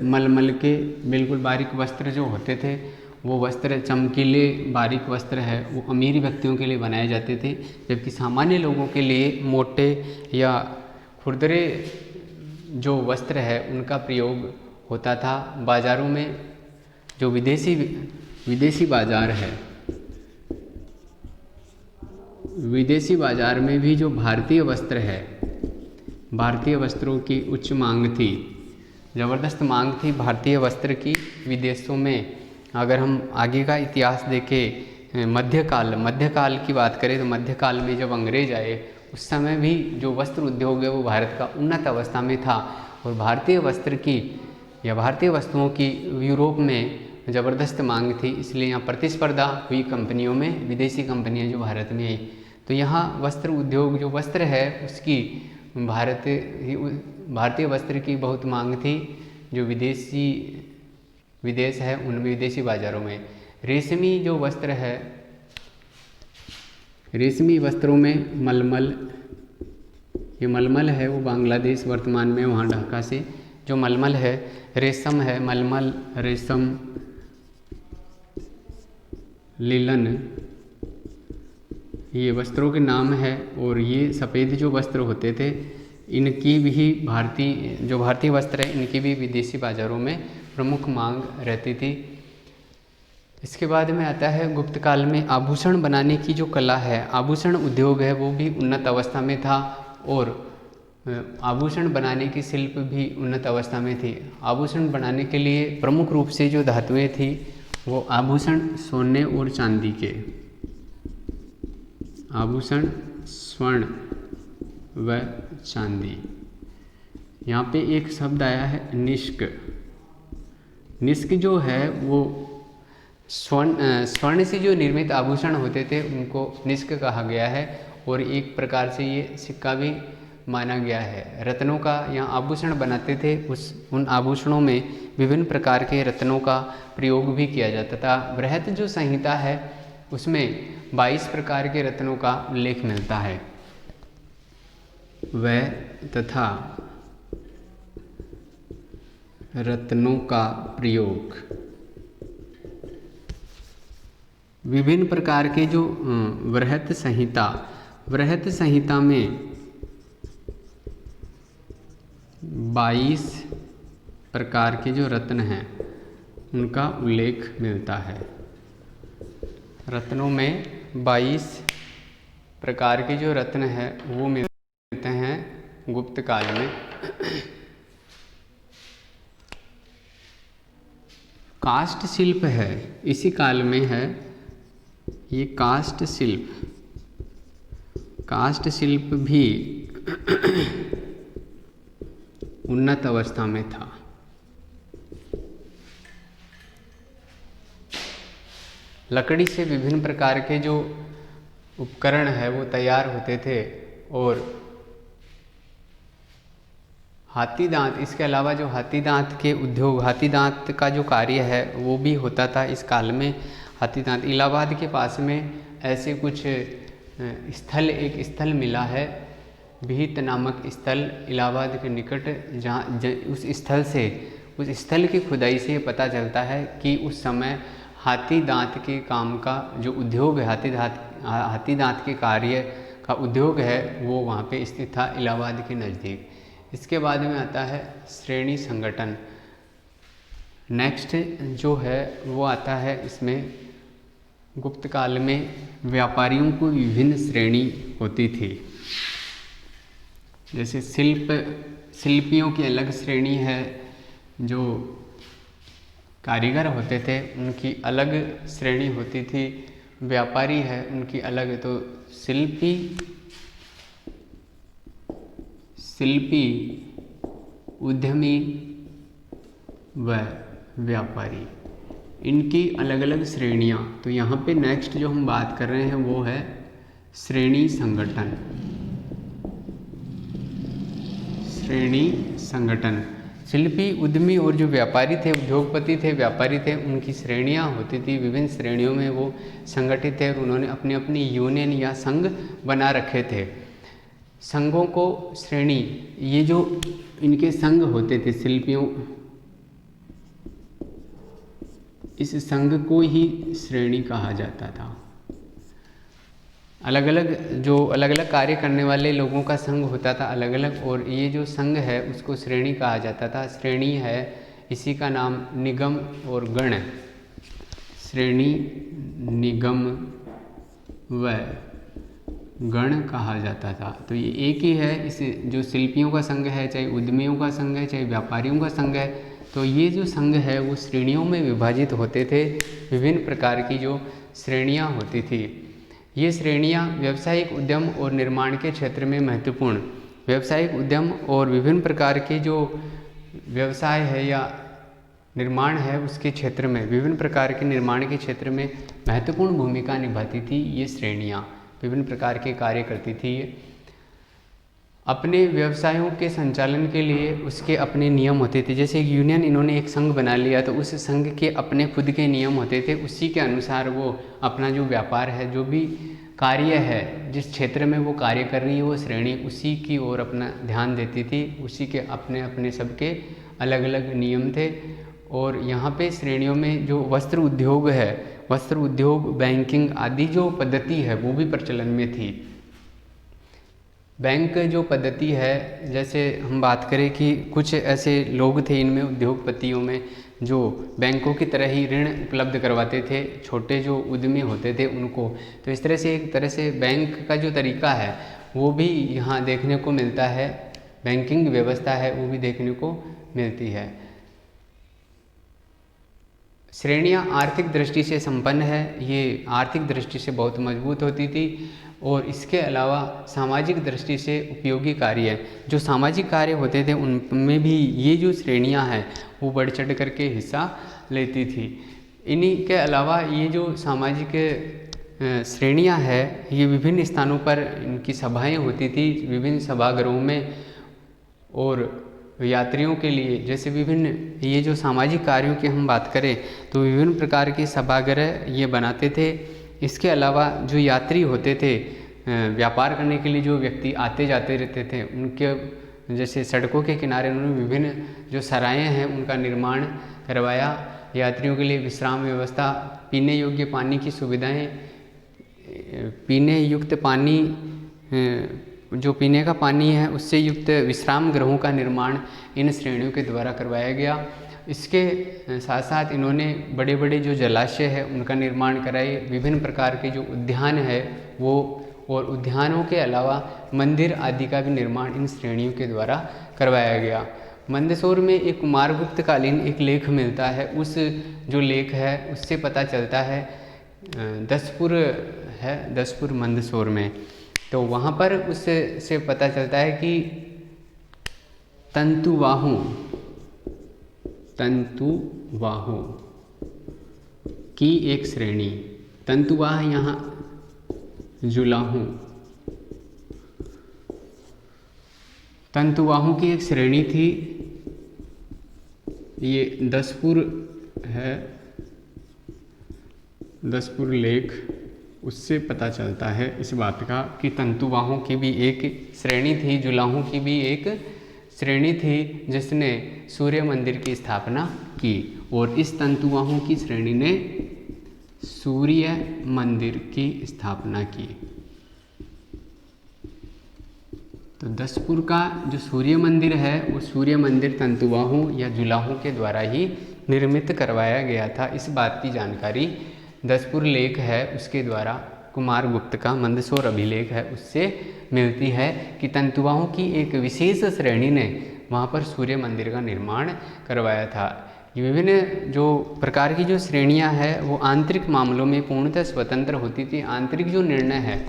मलमल के बिल्कुल बारीक वस्त्र जो होते थे, वो वस्त्र चमकीले बारीक वस्त्र है वो अमीर व्यक्तियों के लिए बनाए जाते थे। जबकि सामान्य लोगों के लिए मोटे या खुरदरे जो वस्त्र है उनका प्रयोग होता था। बाज़ारों में जो विदेशी बाज़ार है, विदेशी बाज़ार में भी जो भारतीय वस्त्र है, भारतीय वस्त्रों की उच्च मांग थी, ज़बरदस्त मांग थी भारतीय वस्त्र की विदेशों में। अगर हम आगे का इतिहास देखें, मध्यकाल की बात करें तो मध्यकाल में जब अंग्रेज आए उस समय भी जो वस्त्र उद्योग है वो भारत का उन्नत अवस्था में था और भारतीय वस्त्र की या भारतीय वस्तुओं की यूरोप में ज़बरदस्त मांग थी, इसलिए यहाँ प्रतिस्पर्धा हुई कंपनियों में, विदेशी कंपनियाँ जो भारत में आई। तो यहाँ वस्त्र उद्योग जो वस्त्र है उसकी भारतीय वस्त्र की बहुत मांग थी, जो विदेश है उनमें विदेशी बाज़ारों में। रेशमी जो वस्त्र है, रेशमी वस्त्रों में मलमल, ये मलमल है वो बांग्लादेश वर्तमान में वहाँ ढाका से जो मलमल है, रेशम है, मलमल, रेशम, लिलन, ये वस्त्रों के नाम है। और ये सफ़ेद जो वस्त्र होते थे इनकी भी भारतीय वस्त्र है इनकी भी विदेशी बाज़ारों में प्रमुख मांग रहती थी। इसके बाद में आता है गुप्त काल में आभूषण बनाने की जो कला है, आभूषण उद्योग है वो भी उन्नत अवस्था में था और आभूषण बनाने की शिल्प भी उन्नत अवस्था में थी। आभूषण बनाने के लिए प्रमुख रूप से जो धातुएं थी वो आभूषण सोने और चांदी के, आभूषण स्वर्ण व चांदी। यहाँ पे एक शब्द आया है निष्क। निष्क जो है वो स्वर्ण से जो निर्मित आभूषण होते थे उनको निष्क कहा गया है और एक प्रकार से ये सिक्का भी माना गया है। रत्नों का यहाँ आभूषण बनाते थे, उन आभूषणों में विभिन्न प्रकार के रत्नों का प्रयोग भी किया जाता था। बृहत जो संहिता है उसमें 22 प्रकार के रत्नों का उल्लेख मिलता है। वह तथा रत्नों का प्रयोग, विभिन्न प्रकार के जो बृहत संहिता में 22 प्रकार के जो रत्न हैं उनका उल्लेख मिलता है। रत्नों में 22 प्रकार के जो रत्न हैं वो मिलते हैं गुप्त काल में। काष्ठ शिल्प है इसी काल में है, ये काष्ठ शिल्प भी उन्नत अवस्था में था। लकड़ी से विभिन्न प्रकार के जो उपकरण है वो तैयार होते थे और हाथी दांत, इसके अलावा जो हाथी दांत के उद्योग, हाथी दांत का जो कार्य है वो भी होता था इस काल में। हाथी दांत इलाहाबाद के पास में ऐसे कुछ एक स्थल मिला है, भीत नामक स्थल इलाहाबाद के निकट, जहाँ उस स्थल की खुदाई से पता चलता है कि उस समय हाथी दांत के काम का जो उद्योग है, हाथी दांत के कार्य का उद्योग है वो वहाँ पे स्थित था इलाहाबाद के नज़दीक। इसके बाद में आता है श्रेणी संगठन। नेक्स्ट जो है वो आता है, इसमें गुप्त काल में व्यापारियों को विभिन्न श्रेणी होती थी। जैसे शिल्पियों की अलग श्रेणी है, जो कारीगर होते थे उनकी अलग श्रेणी होती थी, व्यापारी है उनकी अलग। तो शिल्पी, उद्यमी व व्यापारी, इनकी अलग अलग श्रेणियाँ। तो यहाँ पे नेक्स्ट जो हम बात कर रहे हैं वो है श्रेणी संगठन। शिल्पी, उद्यमी और जो व्यापारी थे, उद्योगपति थे, व्यापारी थे, उनकी श्रेणियाँ होती थी। विभिन्न श्रेणियों में वो संगठित थे और उन्होंने अपनी अपनी यूनियन या संघ बना रखे थे। संघों को श्रेणी, ये जो इनके संघ होते थे शिल्पियों, इस संघ को ही श्रेणी कहा जाता था। अलग अलग कार्य करने वाले लोगों का संघ होता था अलग अलग, और ये जो संघ है उसको श्रेणी कहा जाता था। श्रेणी है, इसी का नाम निगम और गण, श्रेणी, निगम व गण कहा जाता था। तो ये एक ही है, इस जो शिल्पियों का संघ है, चाहे उद्यमियों का संघ है, चाहे व्यापारियों का संघ है, तो ये जो संघ है वो श्रेणियों में विभाजित होते थे। विभिन्न प्रकार की जो श्रेणियाँ होती थी, ये श्रेणियाँ व्यावसायिक उद्यम और निर्माण के क्षेत्र में महत्वपूर्ण, व्यावसायिक उद्यम और विभिन्न प्रकार के जो व्यवसाय है या निर्माण है उसके क्षेत्र में, विभिन्न प्रकार के निर्माण के क्षेत्र में महत्वपूर्ण भूमिका निभाती थी। ये श्रेणियाँ विभिन्न प्रकार के कार्य करती थी। ये अपने व्यवसायों के संचालन के लिए उसके अपने नियम होते थे। जैसे एक यूनियन, इन्होंने एक संघ बना लिया तो उस संघ के अपने खुद के नियम होते थे, उसी के अनुसार वो अपना जो व्यापार है, जो भी कार्य है, जिस क्षेत्र में वो कार्य कर रही है, वो श्रेणी उसी की ओर अपना ध्यान देती थी। उसी के अपने अपने सबके अलग अलग नियम थे। और यहाँ पे श्रेणियों में जो वस्त्र उद्योग है, वस्त्र उद्योग, बैंकिंग आदि जो पद्धति है वो भी प्रचलन में थी। बैंक जो पद्धति है, जैसे हम बात करें कि कुछ ऐसे लोग थे इनमें, उद्योगपतियों में, जो बैंकों की तरह ही ऋण उपलब्ध करवाते थे छोटे जो उद्यमी होते थे उनको। तो इस तरह से एक तरह से बैंक का जो तरीका है वो भी यहाँ देखने को मिलता है, बैंकिंग व्यवस्था है वो भी देखने को मिलती है। श्रेणियाँ आर्थिक दृष्टि से संपन्न है, ये आर्थिक दृष्टि से बहुत मजबूत होती थी। और इसके अलावा सामाजिक दृष्टि से उपयोगी कार्य, जो सामाजिक कार्य होते थे उनमें भी ये जो श्रेणियां हैं वो बढ़ चढ़ करके हिस्सा लेती थी। इन्हीं के अलावा ये जो सामाजिक श्रेणियां हैं, ये विभिन्न स्थानों पर इनकी सभाएं होती थी, विभिन्न सभागृहों में। और यात्रियों के लिए, जैसे विभिन्न ये जो सामाजिक कार्यों की हम बात करें तो विभिन्न प्रकार के सभागृह ये बनाते थे। इसके अलावा जो यात्री होते थे, व्यापार करने के लिए जो व्यक्ति आते जाते रहते थे, उनके जैसे सड़कों के किनारे उन्होंने विभिन्न जो सराएं हैं उनका निर्माण करवाया। यात्रियों के लिए विश्राम व्यवस्था, पीने योग्य पानी की सुविधाएं, पीने युक्त पानी, जो पीने का पानी है उससे युक्त विश्राम गृहों का निर्माण इन श्रेणियों के द्वारा करवाया गया। इसके साथ साथ इन्होंने बड़े बड़े जो जलाशय है उनका निर्माण कराए। विभिन्न प्रकार के जो उद्यान है वो, और उद्यानों के अलावा मंदिर आदि का भी निर्माण इन श्रेणियों के द्वारा करवाया गया। मंदसौर में एक कुमारगुप्त कालीन एक लेख मिलता है, उस जो लेख है उससे पता चलता है, दसपुर है, दसपुर मंदसौर में, तो वहाँ पर उससे पता चलता है कि तंतुवाहू की एक श्रेणी, तंतुवाह यहाँ जुलाहू, तंतुवाहों की एक श्रेणी थी। ये दसपुर है, दसपुर लेख, उससे पता चलता है इस बात का कि तंतुवाहों की भी एक श्रेणी थी, जुलाहों की भी एक श्रेणी थी जिसने सूर्य मंदिर की स्थापना की। और इस तंतुवाहों की श्रेणी ने सूर्य मंदिर की स्थापना की। तो दसपुर का जो सूर्य मंदिर है वो सूर्य मंदिर तंतुवाहों या जुलाहों के द्वारा ही निर्मित करवाया गया था। इस बात की जानकारी दसपुर लेख है उसके द्वारा, कुमारगुप्त का मंदसौर अभिलेख है उससे मिलती है कि तंतुवाहों की एक विशेष श्रेणी ने वहाँ पर सूर्य मंदिर का निर्माण करवाया था। ये विभिन्न जो प्रकार की जो श्रेणियाँ हैं वो आंतरिक मामलों में पूर्णतः स्वतंत्र होती थी। आंतरिक जो निर्णय है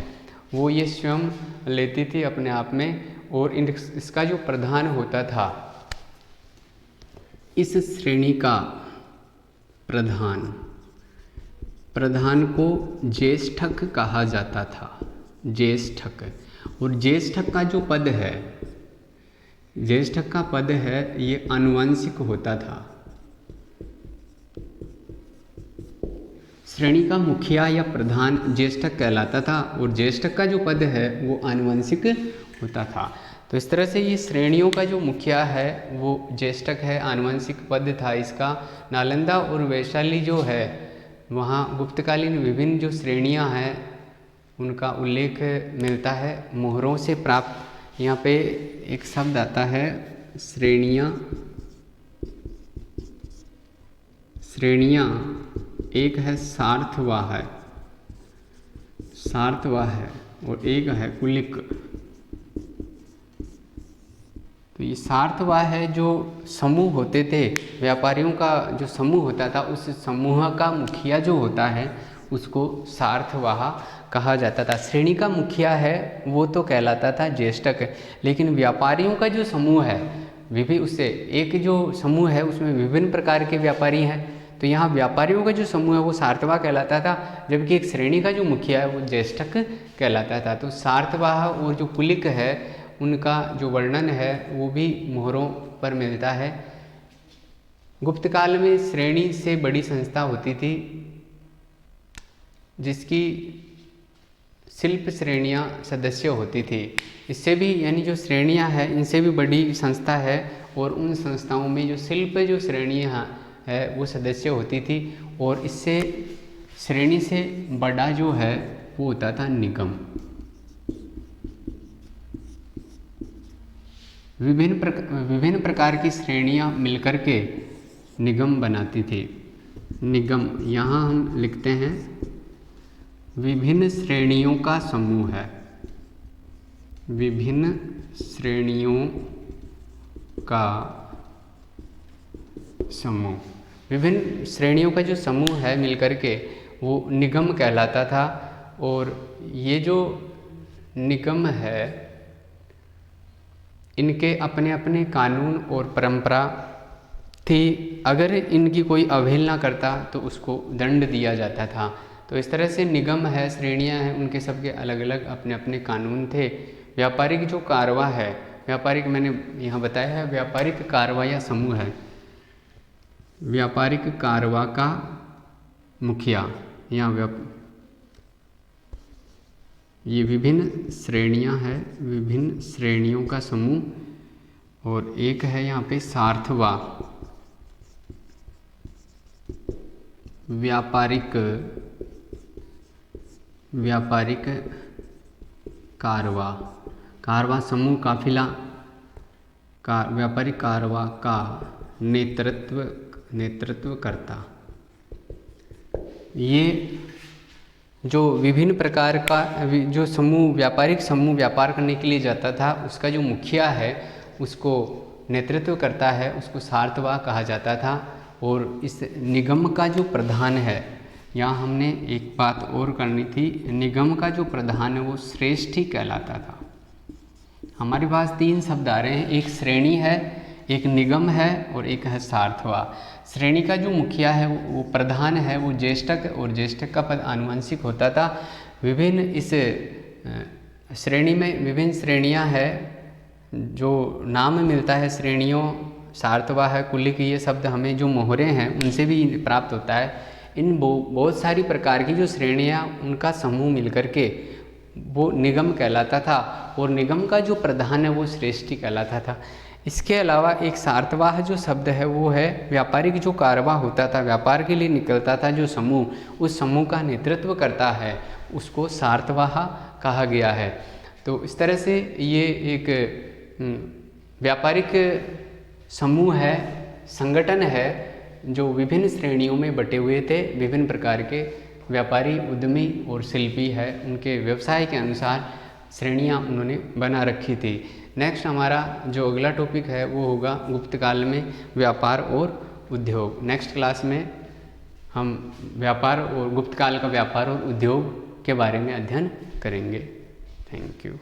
वो ये स्वयं लेती थी अपने आप में। और इसका जो प्रधान होता था, इस श्रेणी का प्रधान को ज्येष्ठक कहा जाता था, ज्येष्ठक। और ज्येष्ठक का जो पद है, ज्येष्ठक का पद है ये आनुवंशिक होता था। श्रेणी का मुखिया या प्रधान ज्येष्ठक कहलाता था और ज्येष्ठक का जो पद है वो आनुवंशिक होता था। तो इस तरह से ये श्रेणियों का जो मुखिया है वो ज्येष्ठक है, आनुवंशिक पद था इसका। नालंदा और वैशाली जो है वहाँ गुप्तकालीन विभिन्न जो श्रेणियाँ हैं उनका उल्लेख मिलता है मोहरों से प्राप्त। यहाँ पे एक शब्द आता है श्रेणियाँ, एक है सार्थवाह है, और एक है कुलिक। तो ये सार्थवाह है जो समूह होते थे, व्यापारियों का जो समूह होता था उस समूह का मुखिया जो होता है उसको सार्थवाह कहा जाता था। श्रेणी का मुखिया है वो तो कहलाता था ज्येष्ठक, लेकिन व्यापारियों का जो समूह है विभिन्न, उससे एक जो समूह है उसमें विभिन्न प्रकार के व्यापारी हैं, तो यहाँ व्यापारियों का जो समूह है वो सार्थवाह कहलाता था, जबकि एक श्रेणी का जो मुखिया है वो ज्येष्ठक कहलाता था। तो सार्थवाह और जो पुलिक है उनका जो वर्णन है वो भी मोहरों पर मिलता है। गुप्त काल में श्रेणी से बड़ी संस्था होती थी जिसकी शिल्प श्रेणियाँ सदस्य होती थी। इससे भी यानी जो श्रेणियाँ हैं इनसे भी बड़ी संस्था है, और उन संस्थाओं में जो शिल्प जो श्रेणियाँ है वो सदस्य होती थी, और इससे श्रेणी से बड़ा जो है वो होता था निगम। विभिन्न प्रकार की श्रेणियाँ मिलकर के निगम बनाती थी। निगम यहाँ हम लिखते हैं विभिन्न श्रेणियों का समूह है। विभिन्न श्रेणियों का समूह, विभिन्न श्रेणियों का जो समूह है मिलकर के वो निगम कहलाता था। और ये जो निगम है इनके अपने अपने कानून और परंपरा थी। अगर इनकी कोई अवहेलना करता तो उसको दंड दिया जाता था। तो इस तरह से निगम है, श्रेणियां हैं, उनके सबके अलग अलग अपने अपने कानून थे। व्यापारिक जो कारवा है, व्यापारिक मैंने यहाँ बताया है, व्यापारिक कारवा या समूह है। व्यापारिक कारवा का मुखिया या ये विभिन्न श्रेणियां हैं, विभिन्न श्रेणियों का समूह। और एक है यहाँ पे सार्थवाह, व्यापारिक कारवा, कारवा समूह काफिला व्यापारिक कारवा का नेतृत्व करता। ये जो विभिन्न प्रकार का जो समूह, व्यापारिक समूह व्यापार करने के लिए जाता था, उसका जो मुखिया है उसको नेतृत्व करता है, उसको सार्थवाह कहा जाता था। और इस निगम का जो प्रधान है, यहाँ हमने एक बात और करनी थी, निगम का जो प्रधान है वो श्रेष्ठी कहलाता था। हमारे पास 3 शब्द आ रहे हैं, एक श्रेणी है, एक निगम है और एक है सार्थवाह। श्रेणी का जो मुखिया है वो प्रधान है, वो ज्येष्ठक, और ज्येष्ठक का पद आनुवंशिक होता था। विभिन्न इस श्रेणी में विभिन्न श्रेणियां हैं, जो नाम मिलता है श्रेणियों, सार्थवाह है, कुलिक, ये शब्द हमें जो मोहरे हैं उनसे भी प्राप्त होता है। इन बहुत सारी प्रकार की जो श्रेणियां, उनका समूह मिलकर के वो निगम कहलाता था, और निगम का जो प्रधान है वो श्रेष्ठी कहलाता था। इसके अलावा एक सार्थवाह जो शब्द है वो है व्यापारिक जो कारवा होता था, व्यापार के लिए निकलता था जो समूह, उस समूह का नेतृत्व करता है, उसको सार्थवाह कहा गया है। तो इस तरह से ये एक व्यापारिक समूह है, संगठन है, जो विभिन्न श्रेणियों में बटे हुए थे। विभिन्न प्रकार के व्यापारी, उद्यमी और शिल्पी है, उनके व्यवसाय के अनुसार श्रेणियाँ उन्होंने बना रखी थी। नेक्स्ट हमारा जो अगला टॉपिक है वो होगा गुप्त काल में व्यापार और उद्योग। नेक्स्ट क्लास में हम व्यापार और गुप्त काल का व्यापार और उद्योग के बारे में अध्ययन करेंगे। Thank you.